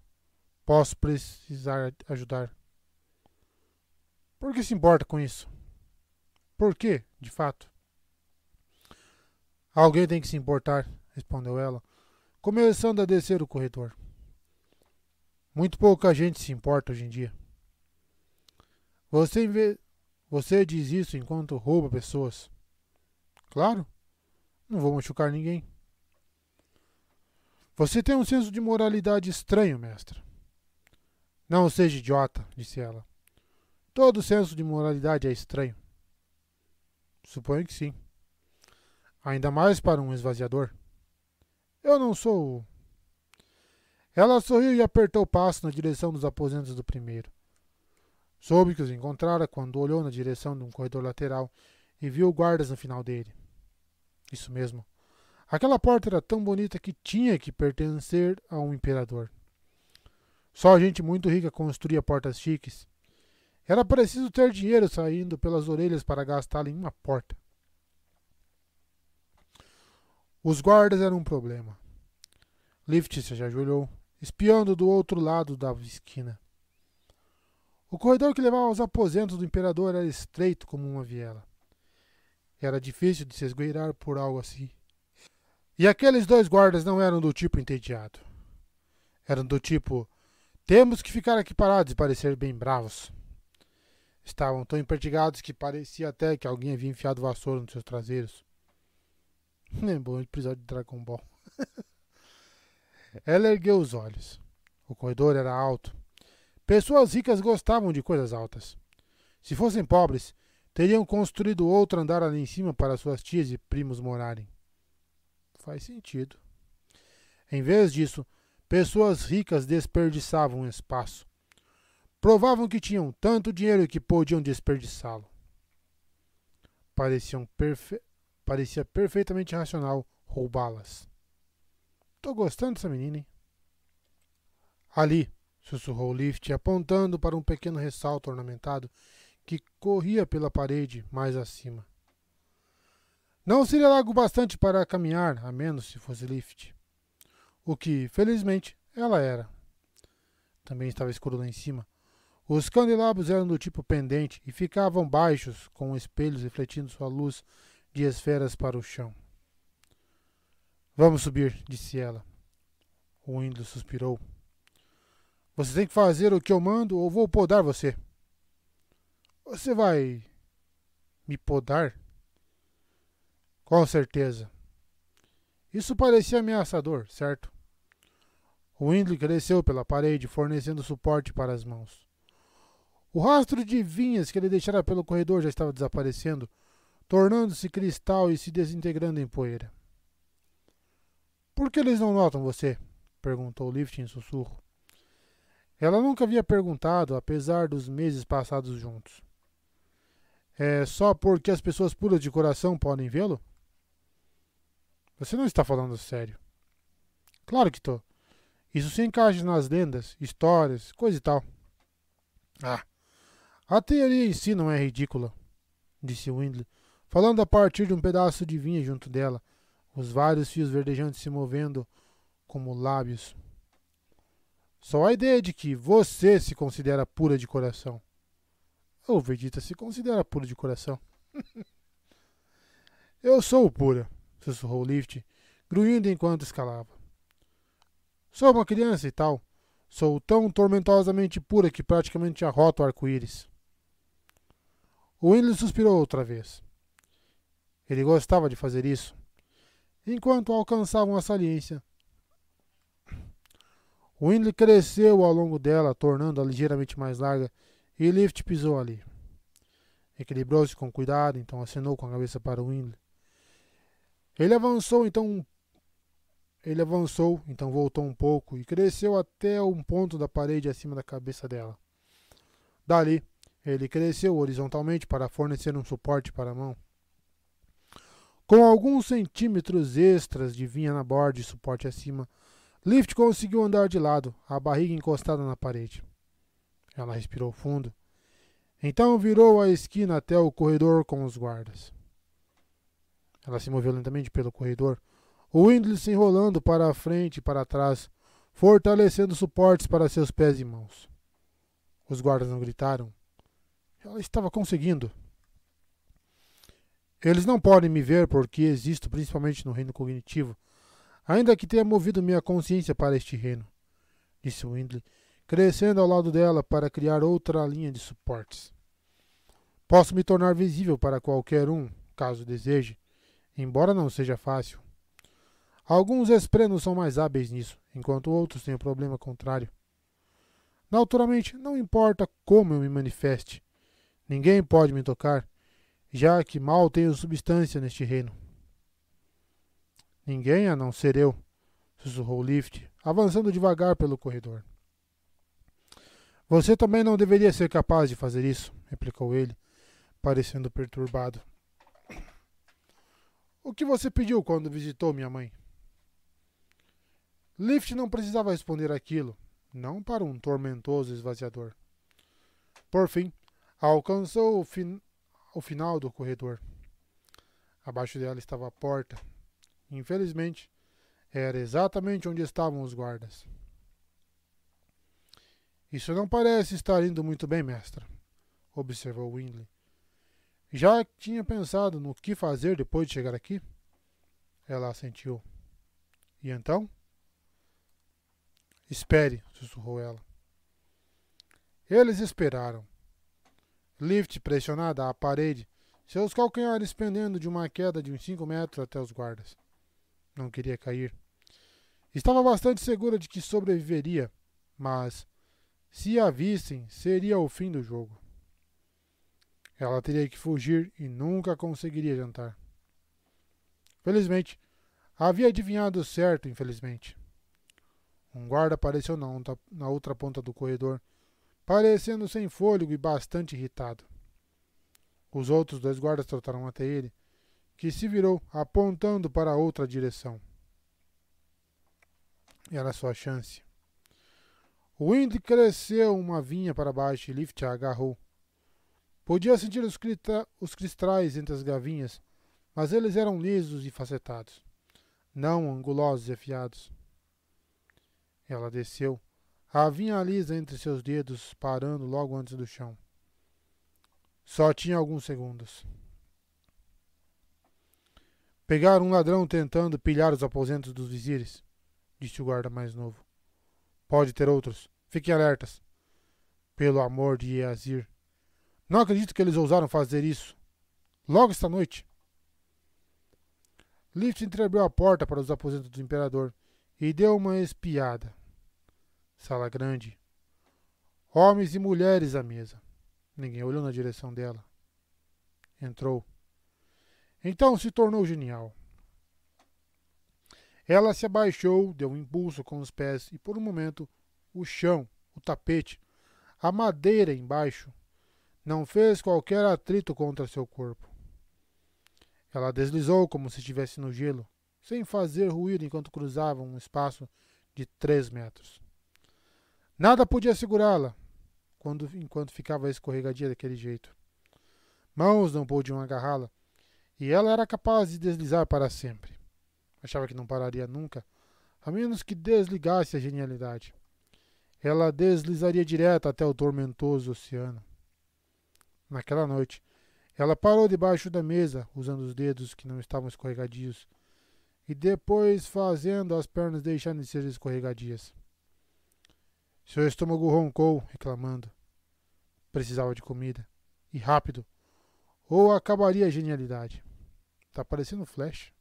Posso precisar ajudar. Por que se importa com isso? Por quê, de fato? Alguém tem que se importar, respondeu ela, começando a descer o corredor. Muito pouca gente se importa hoje em dia. Você diz isso enquanto rouba pessoas. Claro, não vou machucar ninguém. Você tem um senso de moralidade estranho, mestra. Não seja idiota, disse ela. Todo senso de moralidade é estranho. Suponho que sim. Ainda mais para um esvaziador. Eu não sou. Ela sorriu e apertou o passo na direção dos aposentos do primeiro. Soube que os encontrara quando olhou na direção de um corredor lateral e viu guardas no final dele. Isso mesmo. Aquela porta era tão bonita que tinha que pertencer a um imperador. Só gente muito rica construía portas chiques. Era preciso ter dinheiro saindo pelas orelhas para gastá-lo em uma porta. Os guardas eram um problema. Lift se ajoelhou, espiando do outro lado da esquina. O corredor que levava aos aposentos do imperador era estreito como uma viela. Era difícil de se esgueirar por algo assim. E aqueles dois guardas não eram do tipo entediado. Eram do tipo, temos que ficar aqui parados e parecer bem bravos. Estavam tão empertigados que parecia até que alguém havia enfiado vassoura nos seus traseiros. Lembrou de episódio de Dragon Ball. Ela ergueu os olhos. O corredor era alto. Pessoas ricas gostavam de coisas altas. Se fossem pobres, teriam construído outro andar ali em cima para suas tias e primos morarem. Faz sentido. Em vez disso, pessoas ricas desperdiçavam espaço. Provavam que tinham tanto dinheiro que podiam desperdiçá-lo. Parecia perfeitamente racional roubá-las. Tô gostando dessa menina, hein? Ali, sussurrou Lift, apontando para um pequeno ressalto ornamentado que corria pela parede mais acima. Não seria largo bastante para caminhar, a menos se fosse Lift. O que, felizmente, ela era. Também estava escuro lá em cima. Os candelabros eram do tipo pendente e ficavam baixos, com espelhos refletindo sua luz de esferas para o chão. Vamos subir, disse ela. O índio suspirou. Você tem que fazer o que eu mando ou vou podar você. Você vai me podar? Com certeza. Isso parecia ameaçador, certo? O Windley cresceu pela parede, fornecendo suporte para as mãos. O rastro de vinhas que ele deixara pelo corredor já estava desaparecendo, tornando-se cristal e se desintegrando em poeira. Por que eles não notam você? Perguntou Lift em sussurro. Ela nunca havia perguntado, apesar dos meses passados juntos. É só porque as pessoas puras de coração podem vê-lo? Você não está falando sério. Claro que estou. Isso se encaixa nas lendas, histórias, coisa e tal. Ah, a teoria em si não é ridícula, disse Windley, falando a partir de um pedaço de vinha junto dela, os vários fios verdejantes se movendo como lábios. Só a ideia de que você se considera pura de coração. O Vegeta se considera pura de coração. Eu sou pura, sussurrou Lift, grunhindo enquanto escalava. Sou uma criança e tal. Sou tão tormentosamente pura que praticamente arroto o arco-íris. O Windley suspirou outra vez. Ele gostava de fazer isso. Enquanto alcançavam a saliência. O Windley cresceu ao longo dela, tornando-a ligeiramente mais larga, e Lift pisou ali. Equilibrou-se com cuidado, então acenou com a cabeça para o Windley. Ele avançou então Ele avançou, então voltou um pouco e cresceu até um ponto da parede acima da cabeça dela. Dali, ele cresceu horizontalmente para fornecer um suporte para a mão. Com alguns centímetros extras de vinha na borda e suporte acima, Lift conseguiu andar de lado, a barriga encostada na parede. Ela respirou fundo. Então virou a esquina até o corredor com os guardas. Ela se moveu lentamente pelo corredor, o Windley se enrolando para a frente e para trás, fortalecendo suportes para seus pés e mãos. Os guardas não gritaram. Ela estava conseguindo. Eles não podem me ver porque existo principalmente no reino cognitivo, ainda que tenha movido minha consciência para este reino, disse Windley, crescendo ao lado dela para criar outra linha de suportes. Posso me tornar visível para qualquer um, caso deseje, embora não seja fácil. Alguns esprenos são mais hábeis nisso, enquanto outros têm o problema contrário. Naturalmente, não importa como eu me manifeste, ninguém pode me tocar, já que mal tenho substância neste reino. Ninguém a não ser eu, sussurrou Lift, avançando devagar pelo corredor. Você também não deveria ser capaz de fazer isso, replicou ele, parecendo perturbado. O que você pediu quando visitou minha mãe? Lift não precisava responder aquilo, não para um tormentoso esvaziador. Por fim, alcançou o final do corredor. Abaixo dela estava a porta. Infelizmente, era exatamente onde estavam os guardas. Isso não parece estar indo muito bem, mestra, observou Windley. Já tinha pensado no que fazer depois de chegar aqui? Ela assentiu. E então? Espere, sussurrou ela. Eles esperaram. Lift pressionada à parede, seus calcanhares pendendo de uma queda de uns 5 metros até os guardas. Não queria cair. Estava bastante segura de que sobreviveria, mas, se a vissem, seria o fim do jogo. Ela teria que fugir e nunca conseguiria jantar. Felizmente, havia adivinhado certo, infelizmente. Um guarda apareceu na outra ponta do corredor, parecendo sem fôlego e bastante irritado. Os outros 2 guardas trotaram até ele, que se virou, apontando para outra direção. Era sua chance. O Wind cresceu uma vinha para baixo e Lift a agarrou. Podia sentir os cristais entre as gavinhas, mas eles eram lisos e facetados, não angulosos e afiados. Ela desceu, a vinha lisa entre seus dedos, parando logo antes do chão. Só tinha alguns segundos. Pegaram um ladrão tentando pilhar os aposentos dos vizires, disse o guarda mais novo. Pode ter outros. Fiquem alertas. Pelo amor de Yazir. Não acredito que eles ousaram fazer isso. Logo esta noite. Lift entreabriu a porta para os aposentos do imperador e deu uma espiada. Sala grande. Homens e mulheres à mesa. Ninguém olhou na direção dela. Entrou. Então se tornou genial. Ela se abaixou, deu um impulso com os pés e, por um momento, o chão, o tapete, a madeira embaixo, não fez qualquer atrito contra seu corpo. Ela deslizou como se estivesse no gelo, sem fazer ruído enquanto cruzava um espaço de 3 metros. Nada podia segurá-la enquanto ficava escorregadia daquele jeito. Mãos não podiam agarrá-la, e ela era capaz de deslizar para sempre. Achava que não pararia nunca, a menos que desligasse a genialidade. Ela deslizaria direto até o tormentoso oceano. Naquela noite, ela parou debaixo da mesa, usando os dedos que não estavam escorregadios, e depois fazendo as pernas deixarem de ser escorregadias. Seu estômago roncou, reclamando. Precisava de comida. E rápido. Ou acabaria a genialidade. Tá parecendo Flash.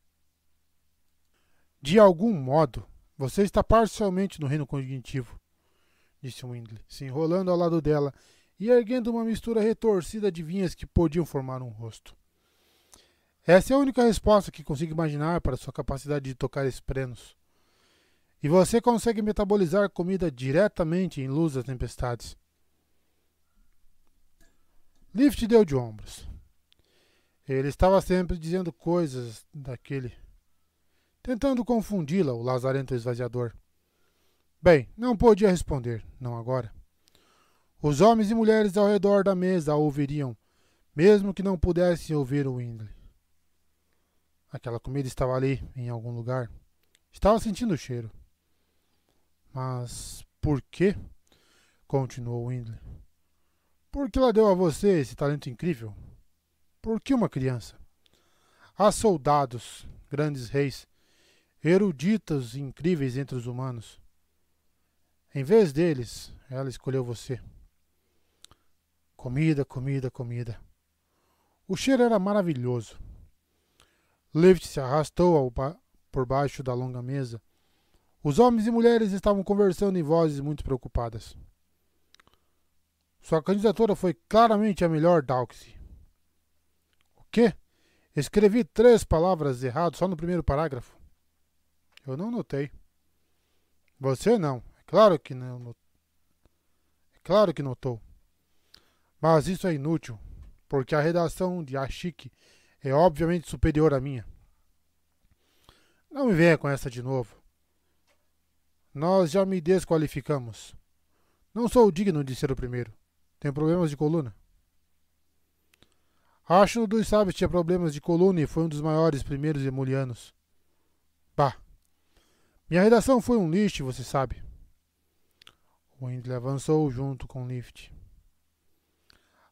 De algum modo, você está parcialmente no reino cognitivo, disse Windley, se enrolando ao lado dela e erguendo uma mistura retorcida de vinhas que podiam formar um rosto. Essa é a única resposta que consigo imaginar para sua capacidade de tocar esprenos. E você consegue metabolizar comida diretamente em luz das tempestades. Lift deu de ombros. Ele estava sempre dizendo coisas daquele, tentando confundi-la, o lazarento esvaziador. Bem, não podia responder, não agora. Os homens e mulheres ao redor da mesa a ouviriam, mesmo que não pudessem ouvir o Windley. Aquela comida estava ali, em algum lugar. Estava sentindo o cheiro. Mas por quê? Continuou Windley. Por que ela deu a você esse talento incrível? Por que uma criança? Há soldados, grandes reis, eruditos e incríveis entre os humanos. Em vez deles, ela escolheu você. Comida, comida, comida. O cheiro era maravilhoso. Lift se arrastou por baixo da longa mesa. Os homens e mulheres estavam conversando em vozes muito preocupadas. Sua candidatura foi claramente a melhor, Dalksy. O quê? Escrevi 3 palavras erradas só no primeiro parágrafo. Eu não notei. Você não. É claro que não. É claro que notou. Mas isso é inútil, porque a redação de Ashik é obviamente superior à minha. Não me venha com essa de novo. Nós já me desqualificamos. Não sou digno de ser o primeiro. Tenho problemas de coluna. Ashno dos Sábios tinha problemas de coluna e foi um dos maiores primeiros emulianos. Bah! Minha redação foi um lixo, você sabe. Windley avançou junto com Lift.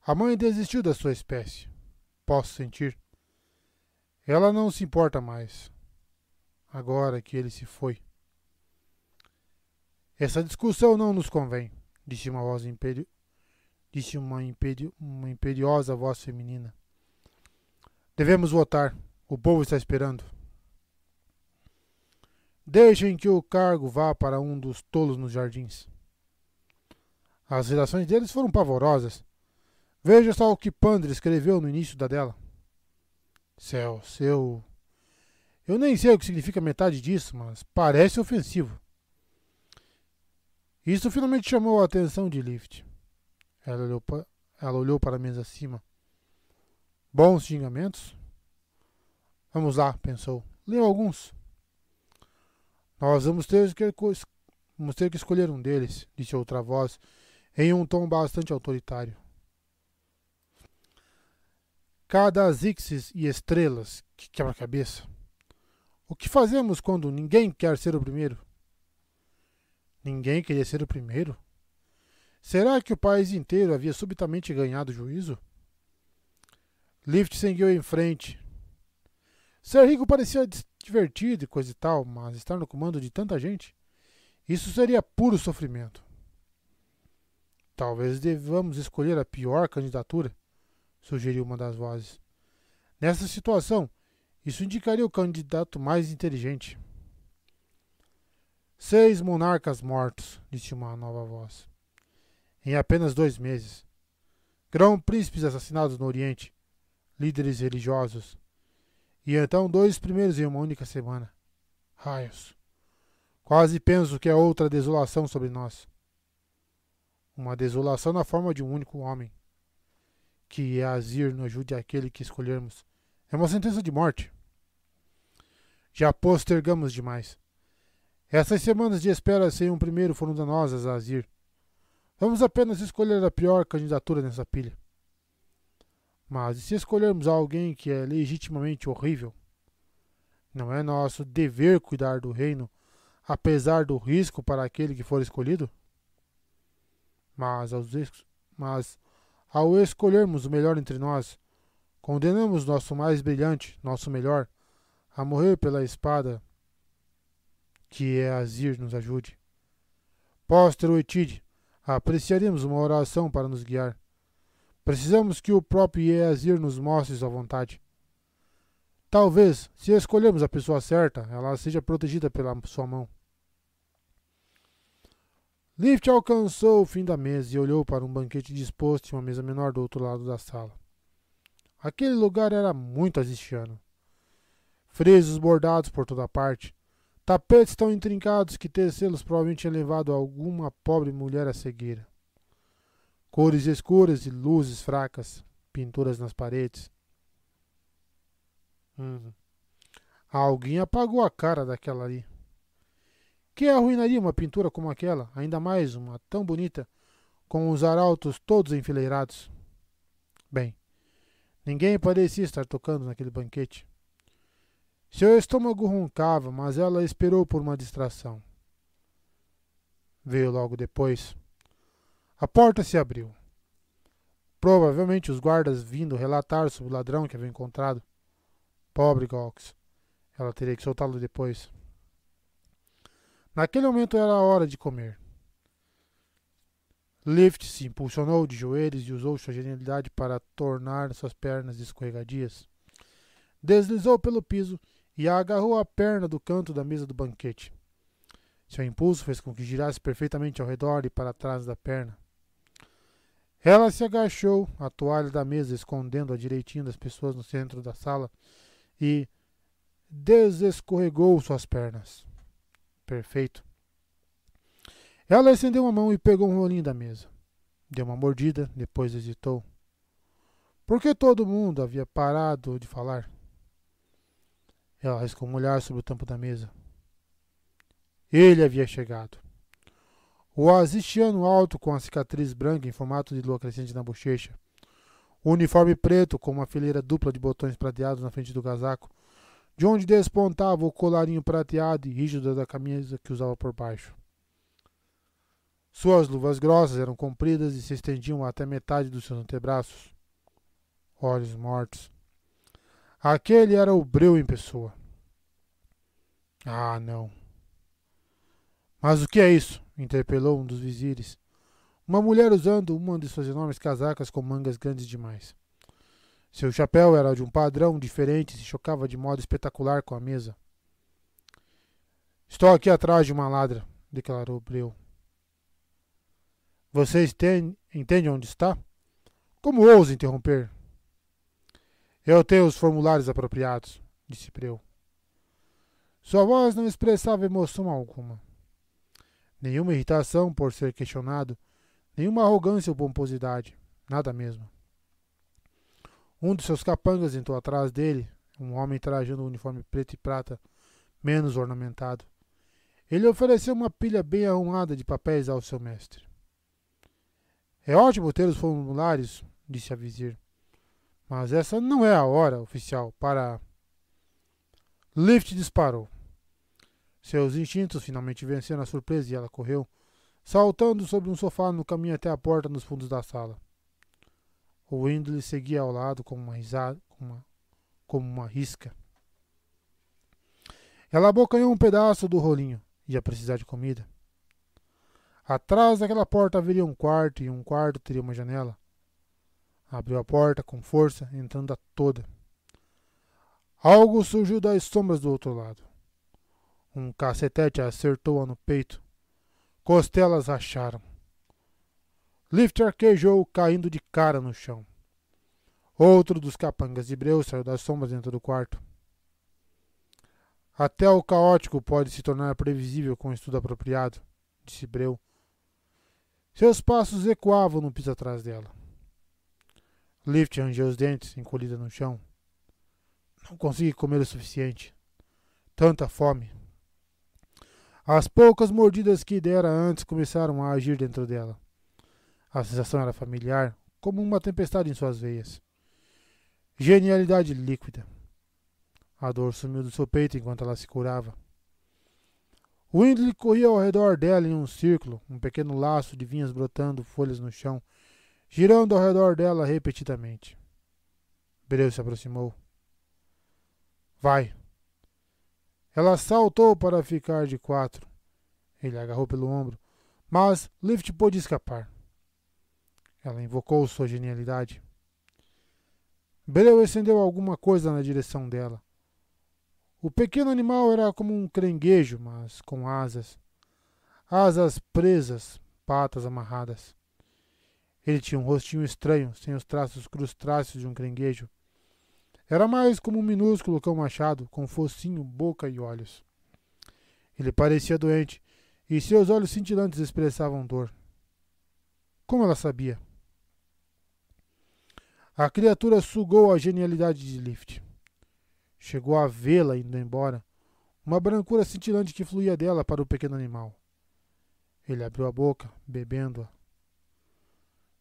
A mãe desistiu da sua espécie. Posso sentir. Ela não se importa mais. Agora que ele se foi. Essa discussão não nos convém, disse uma voz uma imperiosa voz feminina. Devemos votar. O povo está esperando. Deixem que o cargo vá para um dos tolos nos jardins. As redações deles foram pavorosas. Veja só o que Pandre escreveu no início da dela. Céus, eu nem sei o que significa metade disso, mas parece ofensivo. Isso finalmente chamou a atenção de Lift. Ela olhou para a mesa acima. Bons xingamentos? Vamos lá, pensou. Leu alguns. Nós vamos ter que escolher um deles, disse outra voz, em um tom bastante autoritário. Cada Zixes e estrelas, que quebra-cabeça. O que fazemos quando ninguém quer ser o primeiro? Ninguém queria ser o primeiro? Será que o país inteiro havia subitamente ganhado juízo? Lift seguiu em frente. Ser rico parecia divertido e coisa e tal, mas estar no comando de tanta gente? Isso seria puro sofrimento. Talvez devamos escolher a pior candidatura, sugeriu uma das vozes. Nessa situação, isso indicaria o candidato mais inteligente. 6 monarcas mortos, disse uma nova voz. Em apenas 2 meses. Grão-príncipes assassinados no Oriente. Líderes religiosos. E então 2 primeiros em uma única semana. Raios. Quase penso que é outra desolação sobre nós. Uma desolação na forma de um único homem. Que Azir nos ajude aquele que escolhermos. É uma sentença de morte. Já postergamos demais. Essas semanas de espera sem um primeiro foram danosas a Azir. Vamos apenas escolher a pior candidatura nessa pilha. Mas e se escolhermos alguém que é legitimamente horrível? Não é nosso dever cuidar do reino, apesar do risco para aquele que for escolhido? Mas ao escolhermos o melhor entre nós, condenamos nosso mais brilhante, nosso melhor, a morrer pela espada. Que Azir nos ajude. Póstero Etide, apreciaríamos uma oração para nos guiar. Precisamos que o próprio Azir nos mostre sua vontade. Talvez, se escolhermos a pessoa certa, ela seja protegida pela sua mão. Lift alcançou o fim da mesa e olhou para um banquete disposto em uma mesa menor do outro lado da sala. Aquele lugar era muito azistiano. Frisos bordados por toda parte, Tapetes tão intrincados que tecê-los provavelmente tinha levado alguma pobre mulher à cegueira. Cores escuras e luzes fracas, pinturas nas paredes. Alguém apagou a cara daquela ali. Que arruinaria uma pintura como aquela, ainda mais uma tão bonita, com os arautos todos enfileirados? Bem, ninguém parecia estar tocando naquele banquete. Seu estômago roncava, mas ela esperou por uma distração. Veio logo depois. A porta se abriu. Provavelmente os guardas vindo relatar sobre o ladrão que havia encontrado. Pobre Gawkes. Ela teria que soltá-lo depois. Naquele momento era a hora de comer. Lift se impulsionou de joelhos e usou sua genialidade para tornar suas pernas escorregadias. Deslizou pelo piso e agarrou a perna do canto da mesa do banquete. Seu impulso fez com que girasse perfeitamente ao redor e para trás da perna. Ela se agachou, a toalha da mesa escondendo-a direitinho das pessoas no centro da sala, e desescorregou suas pernas. Perfeito. Ela estendeu uma mão e pegou um rolinho da mesa. Deu uma mordida, depois hesitou. Por que todo mundo havia parado de falar? Ela arriscou um olhar sobre o tampo da mesa. Ele havia chegado. O asistiano alto com a cicatriz branca em formato de lua crescente na bochecha. O uniforme preto com uma fileira dupla de botões prateados na frente do casaco, de onde despontava o colarinho prateado e rígido da camisa que usava por baixo. Suas luvas grossas eram compridas e se estendiam até metade dos seus antebraços. Olhos mortos. Aquele era o Breu em pessoa. Ah, não. Mas o que é isso? Interpelou um dos vizires. Uma mulher usando uma de suas enormes casacas com mangas grandes demais. Seu chapéu era de um padrão diferente e se chocava de modo espetacular com a mesa. Estou aqui atrás de uma ladra, declarou Breu. Você entende onde está? Como ousa interromper? Eu tenho os formulários apropriados, disse Breu. Sua voz não expressava emoção alguma. Nenhuma irritação por ser questionado, nenhuma arrogância ou pomposidade, nada mesmo. Um dos seus capangas entrou atrás dele, um homem trajando um uniforme preto e prata, menos ornamentado. Ele ofereceu uma pilha bem arrumada de papéis ao seu mestre. É ótimo ter os formulários, disse a vizir. Mas essa não é a hora, oficial, para... Lift disparou. Seus instintos finalmente venceram a surpresa e ela correu, saltando sobre um sofá no caminho até a porta nos fundos da sala. O Windley seguia ao lado como uma risca. Ela abocanhou um pedaço do rolinho. Ia precisar de comida. Atrás daquela porta haveria um quarto e um quarto teria uma janela. Abriu a porta com força, entrando a toda. Algo surgiu das sombras do outro lado. Um cacetete acertou-a no peito. Costelas racharam. Lift arquejou, caindo de cara no chão. Outro dos capangas de Breu saiu das sombras dentro do quarto. Até o caótico pode se tornar previsível com estudo apropriado, disse Breu. Seus passos ecoavam no piso atrás dela. Lift rangeu os dentes, encolhida no chão. Não consegui comer o suficiente. Tanta fome. As poucas mordidas que dera antes começaram a agir dentro dela. A sensação era familiar, como uma tempestade em suas veias. Genialidade líquida. A dor sumiu do seu peito enquanto ela se curava. Windley corria ao redor dela em um círculo, um pequeno laço de vinhas brotando folhas no chão, girando ao redor dela repetidamente. Breu se aproximou. Vai. Ela saltou para ficar de quatro. Ele a agarrou pelo ombro, mas Lift pôde escapar. Ela invocou sua genialidade. Breu estendeu alguma coisa na direção dela. O pequeno animal era como um caranguejo, mas com asas. Asas presas, patas amarradas. Ele tinha um rostinho estranho, sem os traços crustáceos de um caranguejo. Era mais como um minúsculo cão machado, com focinho, boca e olhos. Ele parecia doente e seus olhos cintilantes expressavam dor. Como ela sabia? A criatura sugou a genialidade de Lift. Chegou a vê-la indo embora, uma brancura cintilante que fluía dela para o pequeno animal. Ele abriu a boca, bebendo-a.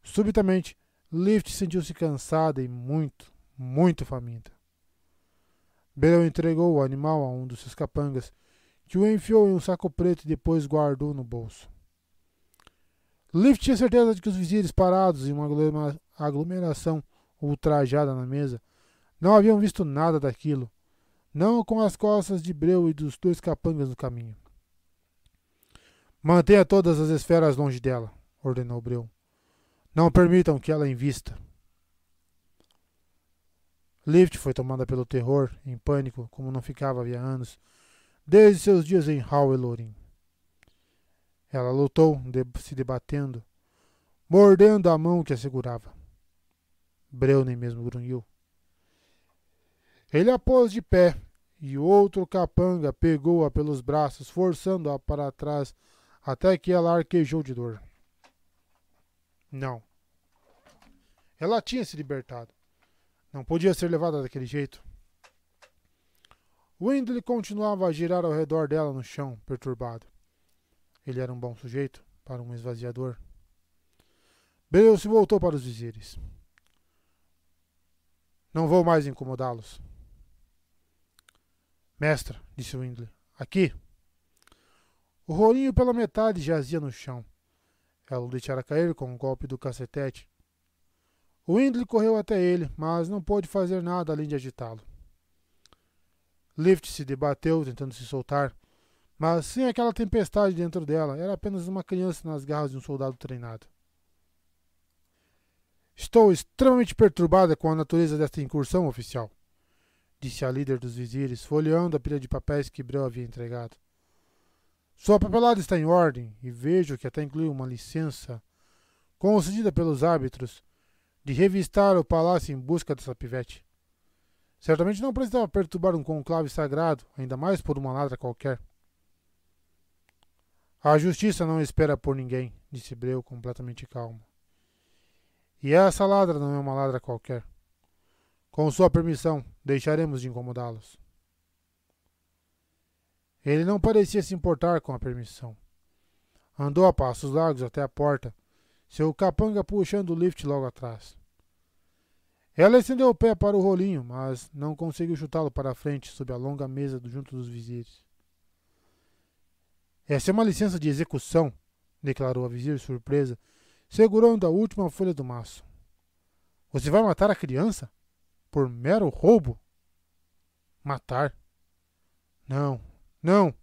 Subitamente, Lift sentiu-se cansada e muito, muito faminta. Beryl entregou o animal a um dos seus capangas, que o enfiou em um saco preto e depois guardou no bolso. Lift tinha certeza de que os vizires parados em uma aglomeração ultrajada na mesa não haviam visto nada daquilo, não com as costas de Beryl e dos dois capangas no caminho. Mantenha todas as esferas longe dela, ordenou Beryl. Não permitam que ela invista. Lift foi tomada pelo terror, em pânico, como não ficava havia anos, desde seus dias em Hall Elorin. Ela lutou, se debatendo, mordendo a mão que a segurava. Beryl nem mesmo grunhiu. Ele a pôs de pé, e outro capanga pegou-a pelos braços, forçando-a para trás, até que ela arquejou de dor. Não. Ela tinha se libertado. Não podia ser levada daquele jeito. Windley continuava a girar ao redor dela no chão, perturbado. Ele era um bom sujeito para um esvaziador. Beryl se voltou para os vizires. Não vou mais incomodá-los. Mestra, disse Windley, aqui. O rolinho pela metade jazia no chão. Ela o deixara cair com um golpe do cacetete. Windley correu até ele, mas não pôde fazer nada além de agitá-lo. Lift se debateu, tentando se soltar, mas sem aquela tempestade dentro dela, era apenas uma criança nas garras de um soldado treinado. Estou extremamente perturbada com a natureza desta incursão, oficial, disse a líder dos vizires, folheando a pilha de papéis que Beryl havia entregado. Sua papelada está em ordem, e vejo que até inclui uma licença, concedida pelos árbitros, de revistar o palácio em busca dessa pivete. Certamente não precisava perturbar um conclave sagrado, ainda mais por uma ladra qualquer. A justiça não espera por ninguém, disse Beryl completamente calmo. E essa ladra não é uma ladra qualquer. Com sua permissão, deixaremos de incomodá-los. Ele não parecia se importar com a permissão. Andou a passos largos até a porta, seu capanga puxando o Lift logo atrás. Ela estendeu o pé para o rolinho, mas não conseguiu chutá-lo para a frente sob a longa mesa junto dos vizires. Essa é uma licença de execução, declarou a vizir surpresa, segurando a última folha do maço. Você vai matar a criança? Por mero roubo? Matar? Não, não.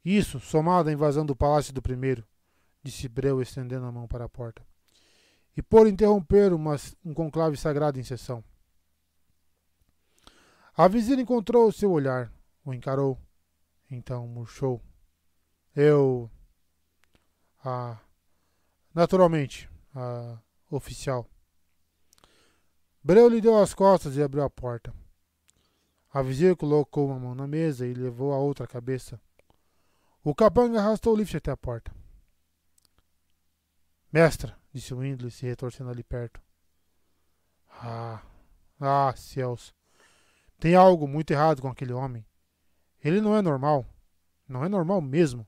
Isso, somado à invasão do palácio do primeiro, disse Beryl estendendo a mão para a porta, e por interromper um conclave sagrado em sessão. A vizir encontrou o seu olhar, o encarou, então murchou. Naturalmente, oficial. Beryl lhe deu as costas e abriu a porta. A vizir colocou uma mão na mesa e levou a outra à cabeça. O capanga arrastou o Lift até a porta. Mestra, disse Windley, se retorcendo ali perto. Céus. Tem algo muito errado com aquele homem. Ele não é normal. Não é normal mesmo.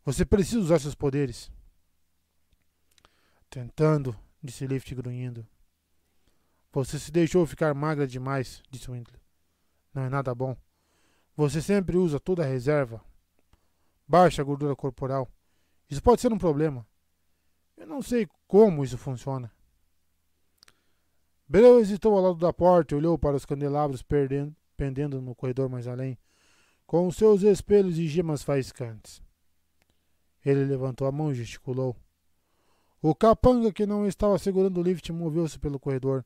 Você precisa usar seus poderes. Tentando, disse Lift grunhindo. Você se deixou ficar magra demais, disse Windley. Não é nada bom. Você sempre usa toda a reserva. Baixa a gordura corporal. Isso pode ser um problema. Eu não sei como isso funciona. Beryl hesitou ao lado da porta e olhou para os candelabros pendendo no corredor mais além, com seus espelhos e gemas faiscantes. Ele levantou a mão e gesticulou. O capanga que não estava segurando o Lift moveu-se pelo corredor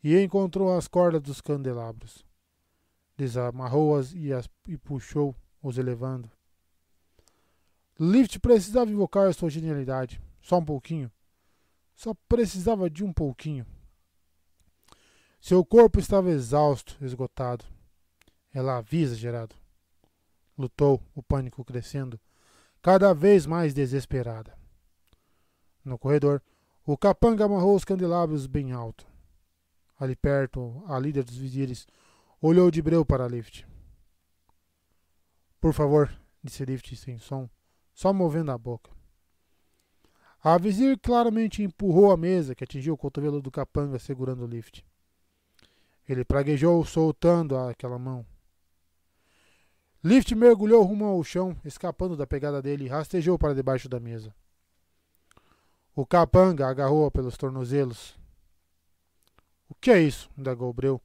e encontrou as cordas dos candelabros. Desamarrou-as e puxou, os elevando. Lift precisava invocar sua genialidade. Só um pouquinho. Só precisava de um pouquinho. Seu corpo estava exausto, esgotado. Ela havia exagerado. lutou, o pânico crescendo, cada vez mais desesperada. No corredor, o capanga amarrou os candelabros bem alto. Ali perto, a líder dos vizires olhou de breu para Lift. Por favor, disse Lift sem som, só movendo a boca. A vizir claramente empurrou a mesa, que atingiu o cotovelo do capanga, segurando o Lift. Ele praguejou, soltando aquela mão. Lift mergulhou rumo ao chão, escapando da pegada dele, e rastejou para debaixo da mesa. O capanga agarrou-a pelos tornozelos. O que é isso? Indagou Breu,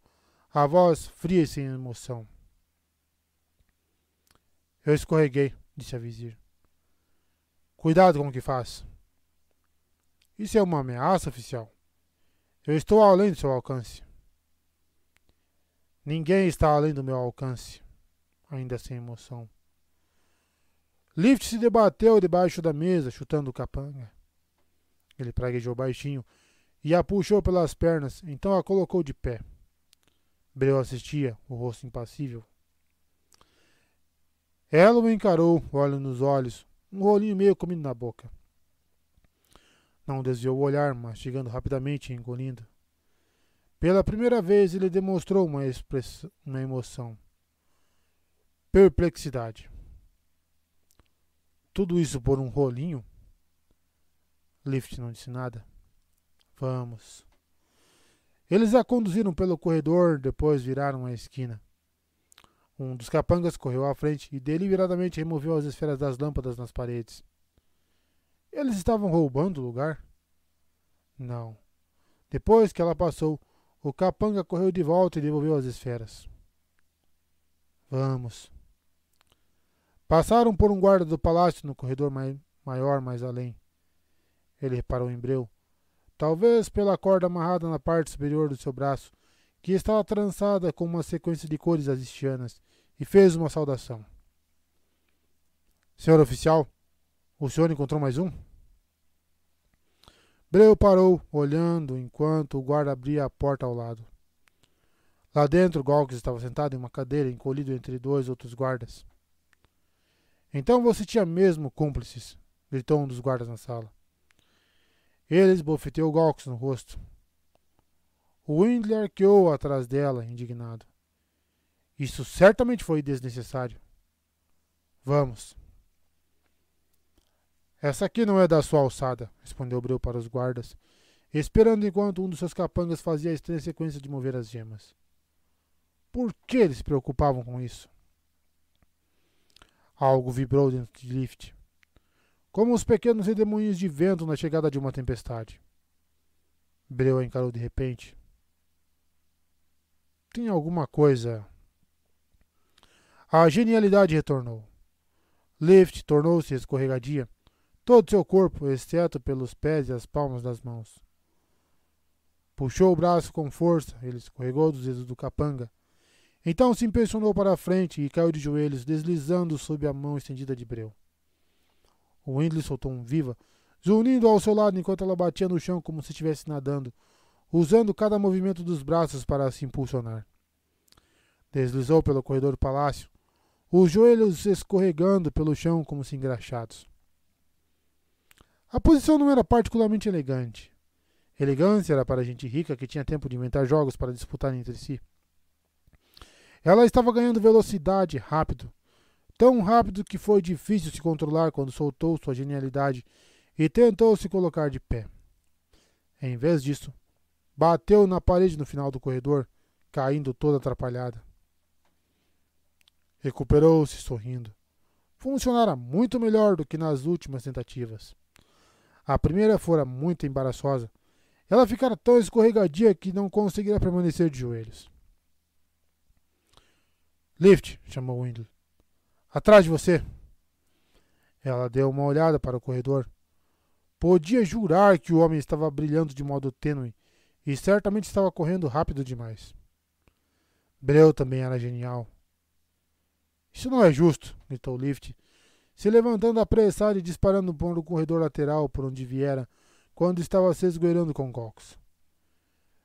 a voz fria e sem emoção. Eu escorreguei, disse a vizir. Cuidado com o que faz. Isso é uma ameaça, oficial. Eu estou além do seu alcance. Ninguém está além do meu alcance, ainda sem emoção. Lift se debateu debaixo da mesa, chutando o capanga. Ele praguejou baixinho e a puxou pelas pernas, então a colocou de pé. Breu assistia, o rosto impassível. Ela o encarou, olho nos olhos, um rolinho meio comido na boca. Não desviou o olhar, mastigando rapidamente e engolindo. Pela primeira vez ele demonstrou uma emoção. Perplexidade. Tudo isso por um rolinho? Lift não disse nada. Vamos. Eles a conduziram pelo corredor, depois viraram a esquina. Um dos capangas correu à frente e deliberadamente removeu as esferas das lâmpadas nas paredes. Eles estavam roubando o lugar? Não. Depois que ela passou, o capanga correu de volta e devolveu as esferas. Vamos. Passaram por um guarda do palácio no corredor maior mais além. Ele reparou em Breu, talvez pela corda amarrada na parte superior do seu braço, que estava trançada com uma sequência de cores azistianas, e fez uma saudação. Senhor oficial, o senhor encontrou mais um? Breu parou, olhando, enquanto o guarda abria a porta ao lado. Lá dentro, Galx estava sentado em uma cadeira, encolhido entre dois outros guardas. Então você tinha mesmo cúmplices, gritou um dos guardas na sala. Ele esbofeteou Galx no rosto. O Windley arqueou atrás dela, indignado. Isso certamente foi desnecessário. Vamos. Essa aqui não é da sua alçada, respondeu Breu para os guardas, esperando enquanto um dos seus capangas fazia a estranha sequência de mover as gemas. Por que eles se preocupavam com isso? Algo vibrou dentro de Lift, como os pequenos redemoinhos de vento na chegada de uma tempestade. Breu a encarou de repente. Tem alguma coisa... A genialidade retornou. Lift tornou-se escorregadia, todo seu corpo, exceto pelos pés e as palmas das mãos. Puxou o braço com força, ele escorregou dos dedos do capanga. Então se impulsionou para a frente e caiu de joelhos, deslizando sob a mão estendida de Breu. O Windley soltou um viva, zunindo ao seu lado enquanto ela batia no chão como se estivesse nadando, usando cada movimento dos braços para se impulsionar. Deslizou pelo corredor do palácio, os joelhos escorregando pelo chão como se engraxados. A posição não era particularmente elegante. Elegância era para gente rica que tinha tempo de inventar jogos para disputar entre si. Ela estava ganhando velocidade rápido, tão rápido que foi difícil se controlar quando soltou sua genialidade e tentou se colocar de pé. Em vez disso, bateu na parede no final do corredor, caindo toda atrapalhada. Recuperou-se sorrindo. Funcionara muito melhor do que nas últimas tentativas. A primeira fora muito embaraçosa. Ela ficara tão escorregadia que não conseguira permanecer de joelhos. Lift, chamou Windley. Atrás de você. Ela deu uma olhada para o corredor. Podia jurar que o homem estava brilhando de modo tênue e certamente estava correndo rápido demais. Breu também era genial. Isso não é justo, gritou Lift, se levantando apressado e disparando por um corredor lateral por onde viera, quando estava se esgueirando com Galx.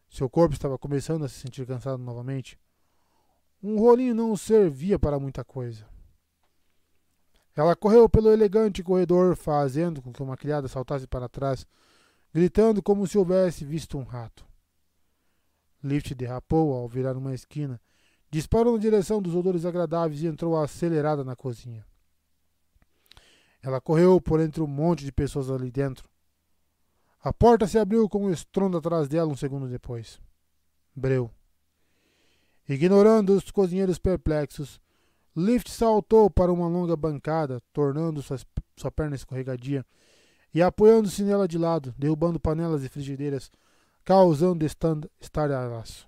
Seu corpo estava começando a se sentir cansado novamente. Um rolinho não servia para muita coisa. Ela correu pelo elegante corredor, fazendo com que uma criada saltasse para trás, gritando como se houvesse visto um rato. Lift derrapou ao virar uma esquina, disparou na direção dos odores agradáveis e entrou acelerada na cozinha. Ela correu por entre um monte de pessoas ali dentro. A porta se abriu com um estrondo atrás dela um segundo depois. Breu. Ignorando os cozinheiros perplexos, Lift saltou para uma longa bancada, tornando sua perna escorregadia e apoiando-se nela de lado, derrubando panelas e frigideiras, causando estardalhaço.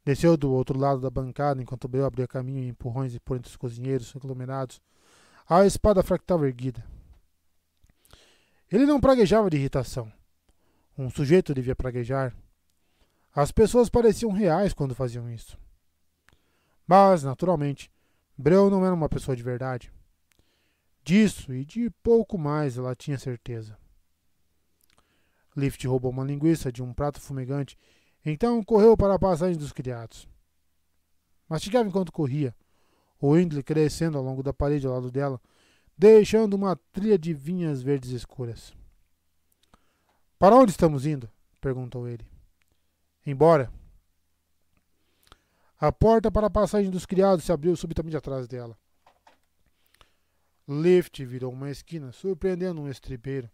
Desceu do outro lado da bancada enquanto Breu abria caminho em empurrões por entre os cozinheiros aglomerados, a espada fractal erguida. Ele não praguejava de irritação. Um sujeito devia praguejar. As pessoas pareciam reais quando faziam isso. Mas, naturalmente, Breu não era uma pessoa de verdade. Disso e de pouco mais ela tinha certeza. Lift roubou uma linguiça de um prato fumegante, então correu para a passagem dos criados. Mastigava enquanto corria, o Windley crescendo ao longo da parede ao lado dela, deixando uma trilha de vinhas verdes escuras. Para onde estamos indo? Perguntou ele. Embora. A porta para a passagem dos criados se abriu subitamente atrás dela. Lift virou uma esquina, surpreendendo um estribeiro.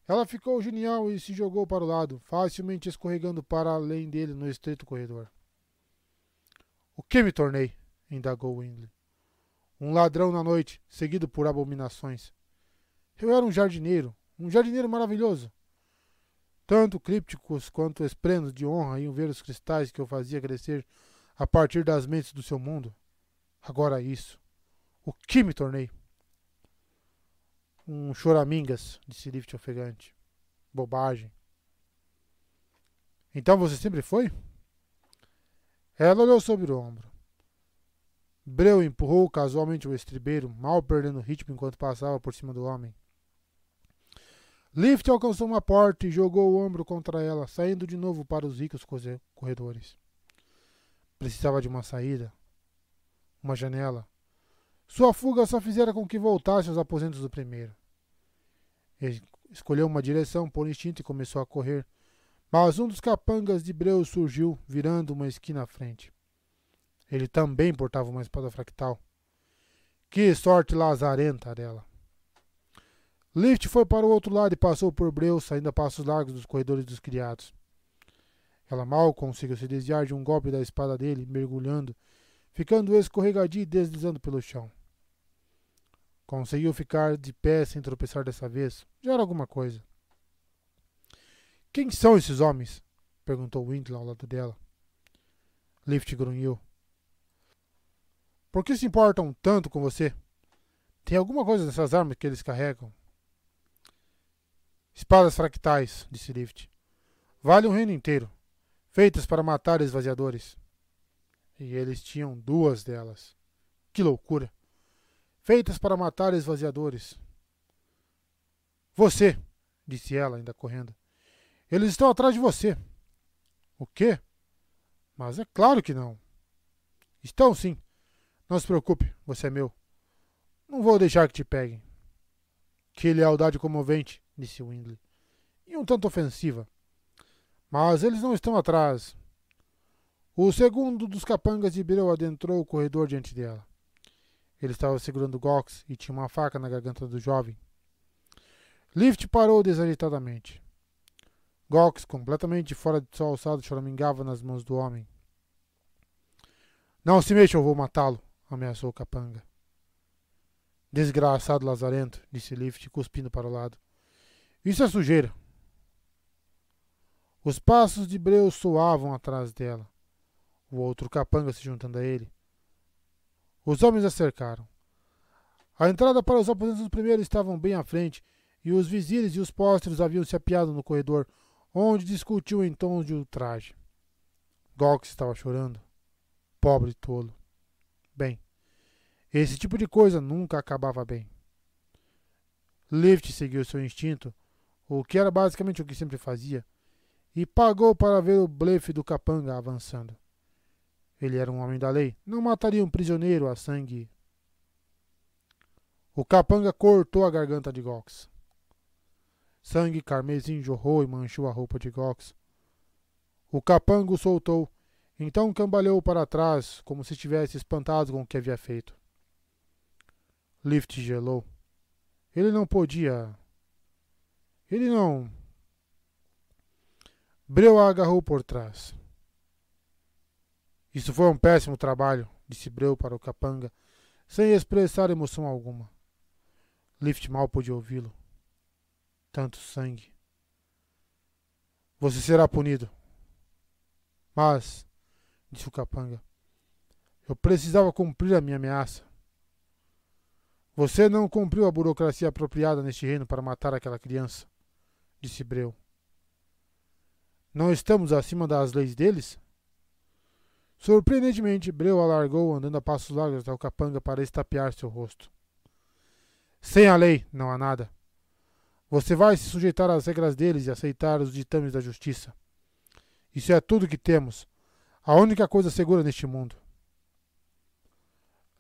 Ela ficou genial e se jogou para o lado, facilmente escorregando para além dele no estreito corredor. O que me tornei? Indagou Windley. Um ladrão na noite, seguido por abominações. Eu era um jardineiro maravilhoso. Tanto crípticos quanto esplenos de honra iam ver os cristais que eu fazia crescer a partir das mentes do seu mundo. Agora isso. O que me tornei? Um choramingas, disse Lift ofegante. Bobagem. Então você sempre foi? Ela olhou sobre o ombro. Breu empurrou casualmente o estribeiro, mal perdendo o ritmo enquanto passava por cima do homem. Lift alcançou uma porta e jogou o ombro contra ela, saindo de novo para os ricos corredores. Precisava de uma saída. Uma janela. Sua fuga só fizera com que voltasse aos aposentos do primeiro. Ele escolheu uma direção por instinto e começou a correr, mas um dos capangas de Breu surgiu, virando uma esquina à frente. Ele também portava uma espada fractal. Que sorte lazarenta dela! Lift foi para o outro lado e passou por Breu, saindo a passos largos dos corredores dos criados. Ela mal conseguiu se desviar de um golpe da espada dele, mergulhando, ficando escorregadia e deslizando pelo chão. Conseguiu ficar de pé sem tropeçar dessa vez. Já era alguma coisa. Quem são esses homens? Perguntou Windley ao lado dela. Lift grunhiu. Por que se importam tanto com você? Tem alguma coisa nessas armas que eles carregam? Espadas fractais, disse Lift. Vale um reino inteiro. Feitas para matar esvaziadores. E eles tinham 2 delas. Que loucura! Feitas para matar esvaziadores. Você, disse ela, ainda correndo. Eles estão atrás de você. O quê? Mas é claro que não. Estão sim. Não se preocupe, você é meu. Não vou deixar que te peguem. Que lealdade comovente, disse Windley. E um tanto ofensiva. Mas eles não estão atrás. O segundo dos capangas de Breu adentrou o corredor diante dela. Ele estava segurando Gox e tinha uma faca na garganta do jovem. Lift parou desajeitadamente. Gox, completamente fora de sua alçada, choramingava nas mãos do homem. Não se mexa, eu vou matá-lo, ameaçou o capanga. Desgraçado lazarento, disse Lift, cuspindo para o lado. Isso é sujeira. Os passos de Breu soavam atrás dela. O outro capanga se juntando a ele. Os homens a cercaram. A entrada para os aposentos do primeiro estavam bem à frente, e os vizires e os pósteros haviam se apiado no corredor, onde discutiu em tons de ultraje. Gox estava chorando. Pobre tolo. Bem, esse tipo de coisa nunca acabava bem. Lift seguiu seu instinto, o que era basicamente o que sempre fazia, e pagou para ver o blefe do capanga avançando. Ele era um homem da lei, não mataria um prisioneiro a sangue. O capanga cortou a garganta de Gox. Sangue carmesim jorrou e manchou a roupa de Gox. O capanga o soltou, então cambaleou para trás, como se estivesse espantado com o que havia feito. Lift gelou. Ele não podia... Ele não... Breu a agarrou por trás. Isso foi um péssimo trabalho, disse Breu para o capanga, sem expressar emoção alguma. Lift mal pôde ouvi-lo. Tanto sangue. Você será punido. Mas, disse o capanga, eu precisava cumprir a minha ameaça. Você não cumpriu a burocracia apropriada neste reino para matar aquela criança, disse Breu. Não estamos acima das leis deles? Surpreendentemente, Breu alargou, andando a passos largos até o capanga para estapear seu rosto. Sem a lei, não há nada. Você vai se sujeitar às regras deles e aceitar os ditames da justiça. Isso é tudo que temos. A única coisa segura neste mundo.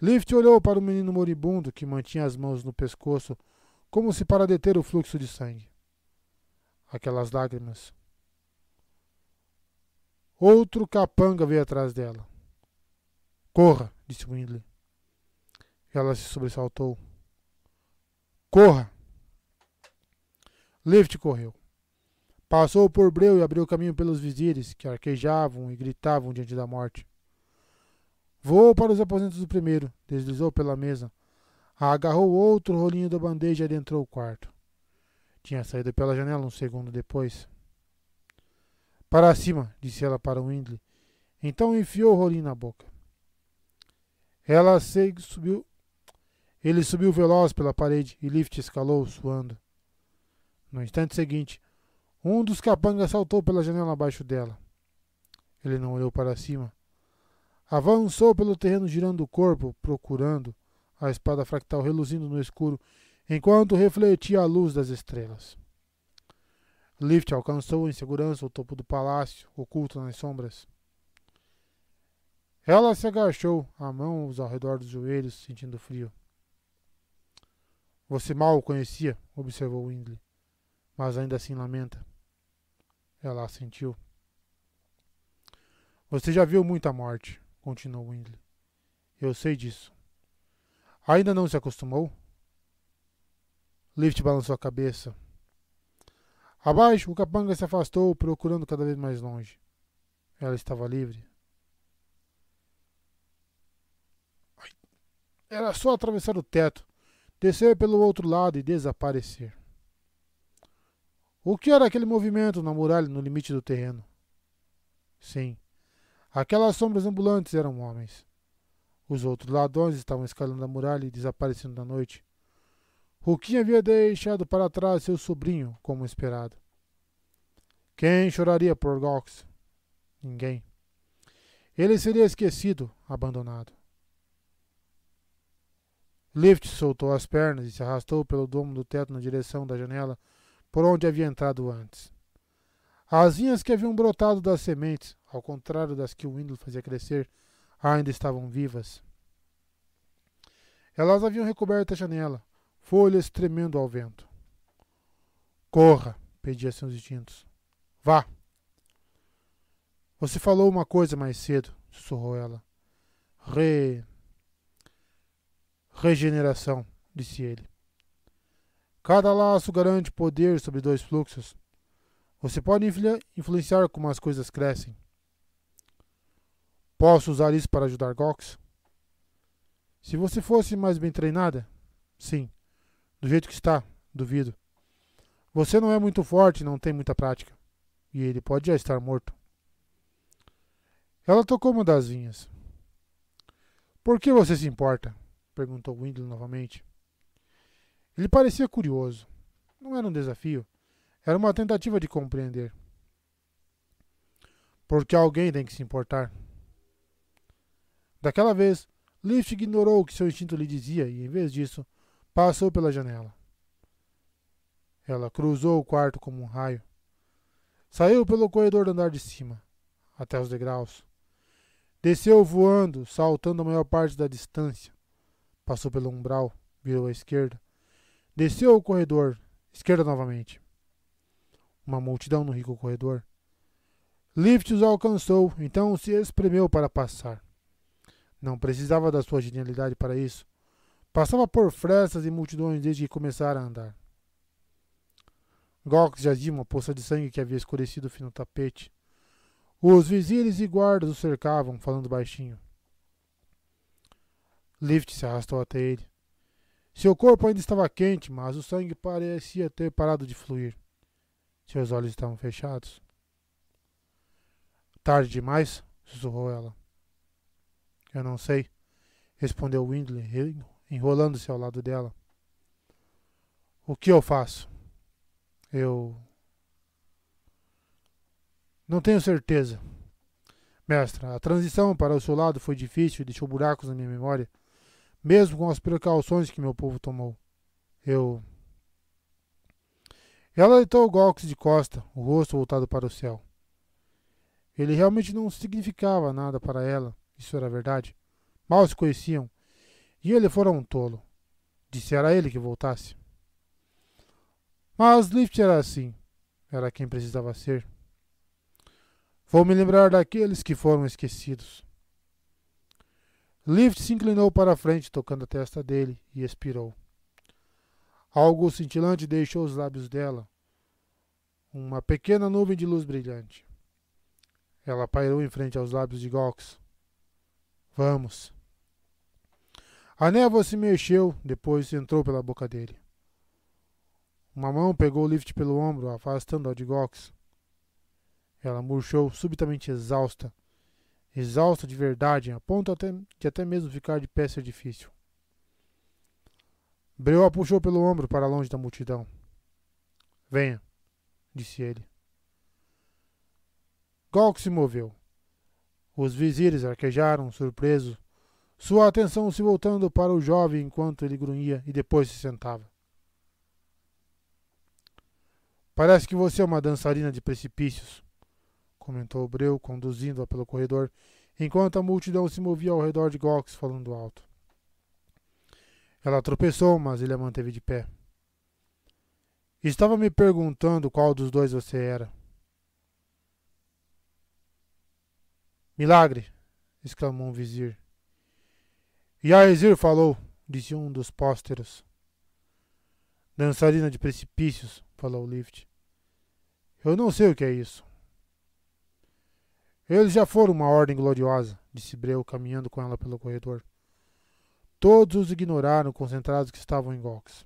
Lift olhou para o menino moribundo que mantinha as mãos no pescoço, como se para deter o fluxo de sangue. Aquelas lágrimas. Outro capanga veio atrás dela. Corra, disse Windley. Ela se sobressaltou. Corra! Lift correu. Passou por Breu e abriu caminho pelos vizires, que arquejavam e gritavam diante da morte. Voou para os aposentos do primeiro, deslizou pela mesa, agarrou outro rolinho da bandeja e adentrou o quarto. Tinha saído pela janela um segundo depois. Para cima, disse ela para Windley. Então enfiou o rolinho na boca. Ele subiu veloz pela parede e Lift escalou, suando. No instante seguinte, um dos capangas saltou pela janela abaixo dela. Ele não olhou para cima. Avançou pelo terreno girando o corpo, procurando, a espada fractal reluzindo no escuro, enquanto refletia a luz das estrelas. Lift alcançou em segurança o topo do palácio, oculto nas sombras. Ela se agachou, a mãos ao redor dos joelhos, sentindo frio. Você mal o conhecia, observou Windley, mas ainda assim lamenta. Ela assentiu. Você já viu muita morte, continuou Windley. Eu sei disso. Ainda não se acostumou? Lift balançou a cabeça. Abaixo, o capanga se afastou, procurando cada vez mais longe. Ela estava livre. Era só atravessar o teto, descer pelo outro lado e desaparecer. O que era aquele movimento na muralha no limite do terreno? Sim, aquelas sombras ambulantes eram homens. Os outros ladrões estavam escalando a muralha e desaparecendo na noite. Ruquinha havia deixado para trás seu sobrinho, como esperado. Quem choraria por Gox? Ninguém. Ele seria esquecido, abandonado. Lift soltou as pernas e se arrastou pelo domo do teto na direção da janela por onde havia entrado antes. As vinhas que haviam brotado das sementes, ao contrário das que o Windley fazia crescer, ainda estavam vivas. Elas haviam recoberto a janela, folhas tremendo ao vento. Corra, pedia seus instintos. Vá. Você falou uma coisa mais cedo, sussurrou ela. Regeneração, disse ele. Cada laço garante poder sobre 2 fluxos. Você pode influenciar como as coisas crescem. Posso usar isso para ajudar Gox? Se você fosse mais bem treinada, sim. Do jeito que está, duvido. Você não é muito forte e não tem muita prática. E ele pode já estar morto. Ela tocou uma das vinhas. Por que você se importa? Perguntou Windley novamente. Ele parecia curioso. Não era um desafio. Era uma tentativa de compreender. Porque alguém tem que se importar. Daquela vez, Lift ignorou o que seu instinto lhe dizia e, em vez disso, passou pela janela. Ela cruzou o quarto como um raio. Saiu pelo corredor do andar de cima, até os degraus. Desceu voando, saltando a maior parte da distância. Passou pelo umbral, virou à esquerda, desceu o corredor, esquerda novamente. Uma multidão no rico corredor. Lift os alcançou, então se espremeu para passar. Não precisava da sua genialidade para isso. Passava por frestas e multidões desde que começara a andar. Gawks jazia uma poça de sangue que havia escurecido o fino tapete. Os vizires e guardas o cercavam, falando baixinho. Lift se arrastou até ele. Seu corpo ainda estava quente, mas o sangue parecia ter parado de fluir. Seus olhos estavam fechados. Tarde demais? Sussurrou ela. Eu não sei, respondeu Windley, enrolando-se ao lado dela. O que eu faço? Eu não tenho certeza. Mestra, a transição para o seu lado foi difícil e deixou buracos na minha memória, mesmo com as precauções que meu povo tomou. Ela deitou Gawks de costa, o rosto voltado para o céu. Ele realmente não significava nada para ela, isso era verdade. Mal se conheciam, e ele fora um tolo. Dissera a ele que voltasse. Mas Lift era assim. Era quem precisava ser. Vou me lembrar daqueles que foram esquecidos. Lift se inclinou para a frente, tocando a testa dele, e expirou. Algo cintilante deixou os lábios dela. Uma pequena nuvem de luz brilhante. Ela pairou em frente aos lábios de Gawks. Vamos. A névoa se mexeu, depois entrou pela boca dele. Uma mão pegou o Lift pelo ombro, afastando-o de Gawks. Ela murchou, subitamente exausta. Exausta de verdade, a ponto de até mesmo ficar de pé ser difícil. Breu a puxou pelo ombro para longe da multidão. Venha, disse ele. Gawks se moveu. Os vizires arquejaram, surpresos, sua atenção se voltando para o jovem enquanto ele grunhia e depois se sentava. Parece que você é uma dançarina de precipícios, comentou Breu, conduzindo-a pelo corredor, enquanto a multidão se movia ao redor de Gawks, falando alto. Ela tropeçou, mas ele a manteve de pé. Estava me perguntando qual dos dois você era. Milagre! Exclamou um vizir. Yaezir falou, disse um dos pósteros. Dançarina de precipícios, falou Lift. Eu não sei o que é isso. Eles já foram uma ordem gloriosa, disse Breu, caminhando com ela pelo corredor. Todos os ignoraram, concentrados que estavam em Gawks.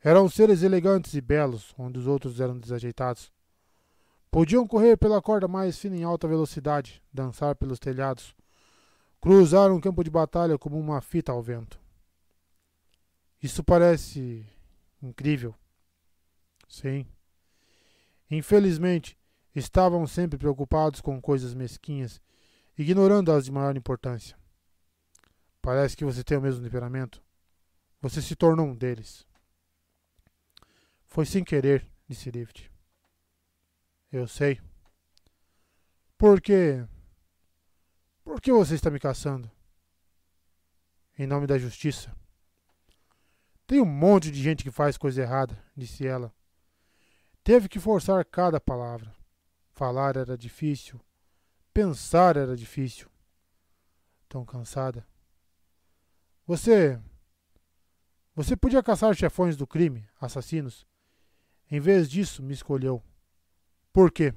Eram seres elegantes e belos, onde os outros eram desajeitados. Podiam correr pela corda mais fina em alta velocidade, dançar pelos telhados, cruzar um campo de batalha como uma fita ao vento. Isso parece incrível. Sim. Infelizmente, estavam sempre preocupados com coisas mesquinhas, ignorando as de maior importância. Parece que você tem o mesmo temperamento. Você se tornou um deles. Foi sem querer, disse Lift. Eu sei. Por quê? Por que você está me caçando? Em nome da justiça. Tem um monte de gente que faz coisa errada, disse ela. Teve que forçar cada palavra. Falar era difícil. Pensar era difícil. Tão cansada. Você podia caçar chefões do crime, assassinos. Em vez disso, me escolheu. Por quê?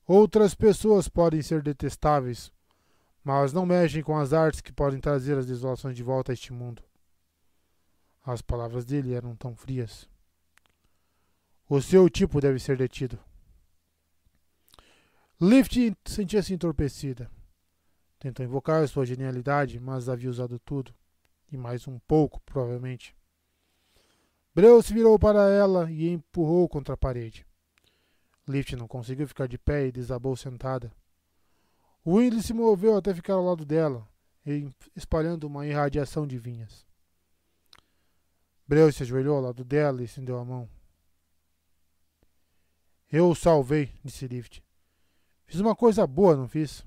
Outras pessoas podem ser detestáveis, mas não mexem com as artes que podem trazer as desolações de volta a este mundo. As palavras dele eram tão frias. O seu tipo deve ser detido. Lift sentia-se entorpecida. Tentou invocar sua genialidade, mas havia usado tudo. E mais um pouco, provavelmente. Breu se virou para ela e empurrou contra a parede. Lift não conseguiu ficar de pé e desabou sentada. Windley se moveu até ficar ao lado dela, espalhando uma irradiação de vinhas. Breu se ajoelhou ao lado dela e estendeu a mão. Eu o salvei, disse Lift. Fiz uma coisa boa, não fiz?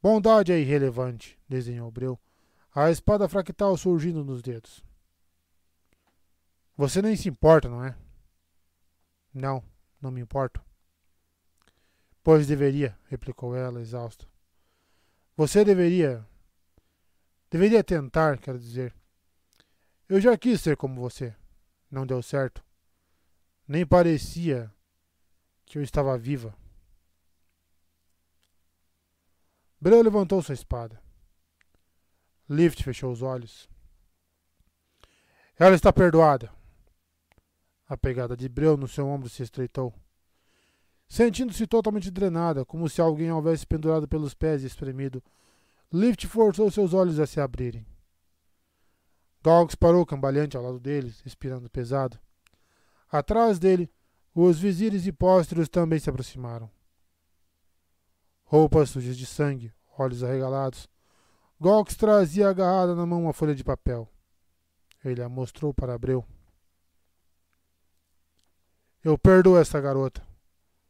Bondade é irrelevante, desenhou Breu, a espada fractal surgindo nos dedos. Você nem se importa, não é? Não, não me importo. Pois deveria, replicou ela, exausta. Você deveria tentar, quero dizer. Eu já quis ser como você. Não deu certo. Nem parecia que eu estava viva. Breu levantou sua espada. Lift fechou os olhos. Ela está perdoada. A pegada de Breu no seu ombro se estreitou. Sentindo-se totalmente drenada, como se alguém a houvesse pendurado pelos pés e espremido, Lift forçou seus olhos a se abrirem. Galx parou cambaleante ao lado deles, respirando pesado. Atrás dele, os vizires e pósteros também se aproximaram. Roupas sujas de sangue, olhos arregalados. Galx trazia agarrada na mão uma folha de papel. Ele a mostrou para Breu. Eu perdoo essa garota.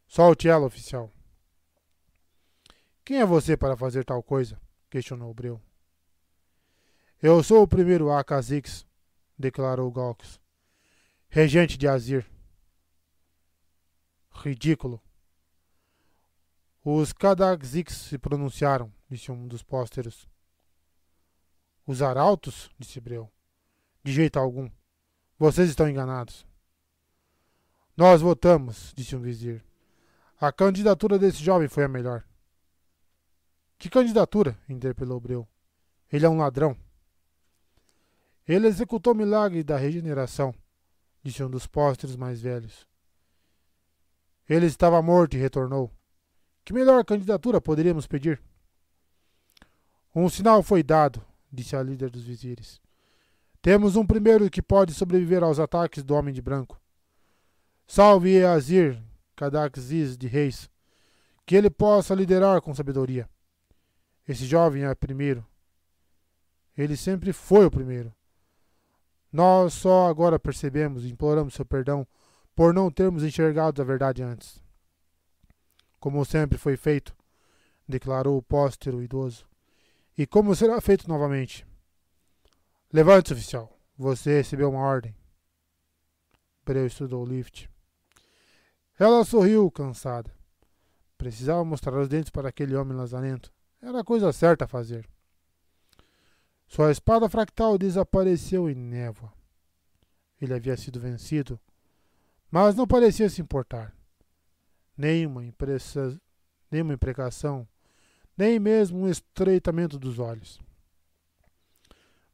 Solte ela, oficial. Quem é você para fazer tal coisa? Questionou Breu. Eu sou o primeiro Akazix, declarou Galx. Regente de Azir. Ridículo. Os Kadaxix se pronunciaram, disse um dos pósteros. Os arautos? Disse Breu. De jeito algum. Vocês estão enganados. Nós votamos, disse um vizir. A candidatura desse jovem foi a melhor. Que candidatura? Interpelou Breu. Ele é um ladrão. Ele executou o milagre da regeneração, disse um dos pósteres mais velhos. Ele estava morto e retornou. Que melhor candidatura poderíamos pedir? Um sinal foi dado, disse a líder dos vizires. Temos um primeiro que pode sobreviver aos ataques do Homem de Branco. Salve Eazir, Kadaxis de Reis, que ele possa liderar com sabedoria. Esse jovem é o primeiro. Ele sempre foi o primeiro. Nós só agora percebemos e imploramos seu perdão por não termos enxergado a verdade antes. Como sempre foi feito, declarou o póstero idoso. E como será feito novamente? Levante-se, oficial. Você recebeu uma ordem. Breu estudou o lift. Ela sorriu, cansada. Precisava mostrar os dentes para aquele homem lazarento. Era a coisa certa a fazer. Sua espada fractal desapareceu em névoa. Ele havia sido vencido, mas não parecia se importar. Nenhuma imprecação, nem mesmo um estreitamento dos olhos.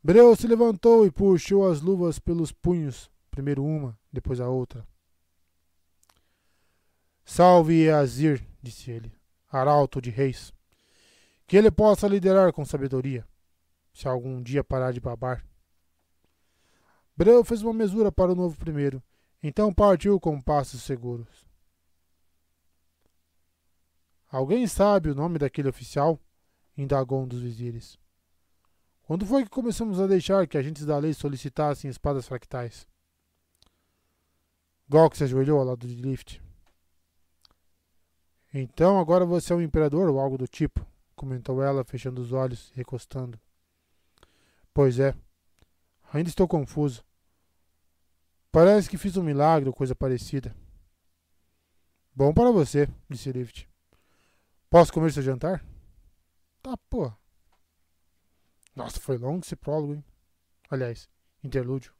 Breu se levantou e puxou as luvas pelos punhos, primeiro uma, depois a outra. Salve Eazir, disse ele, arauto de reis. Que ele possa liderar com sabedoria, se algum dia parar de babar. Breu fez uma mesura para o novo primeiro, então partiu com passos seguros. Alguém sabe o nome daquele oficial? Indagou um dos vizires. Quando foi que começamos a deixar que agentes da lei solicitassem espadas fractais? Galx se ajoelhou ao lado de Lift. Então agora você é um imperador ou algo do tipo, comentou ela, fechando os olhos e recostando. Pois é. Ainda estou confuso. Parece que fiz um milagre ou coisa parecida. Bom para você, disse Lift. Posso comer seu jantar? Tá, pô. Nossa, foi longo esse prólogo, hein? Aliás, interlúdio.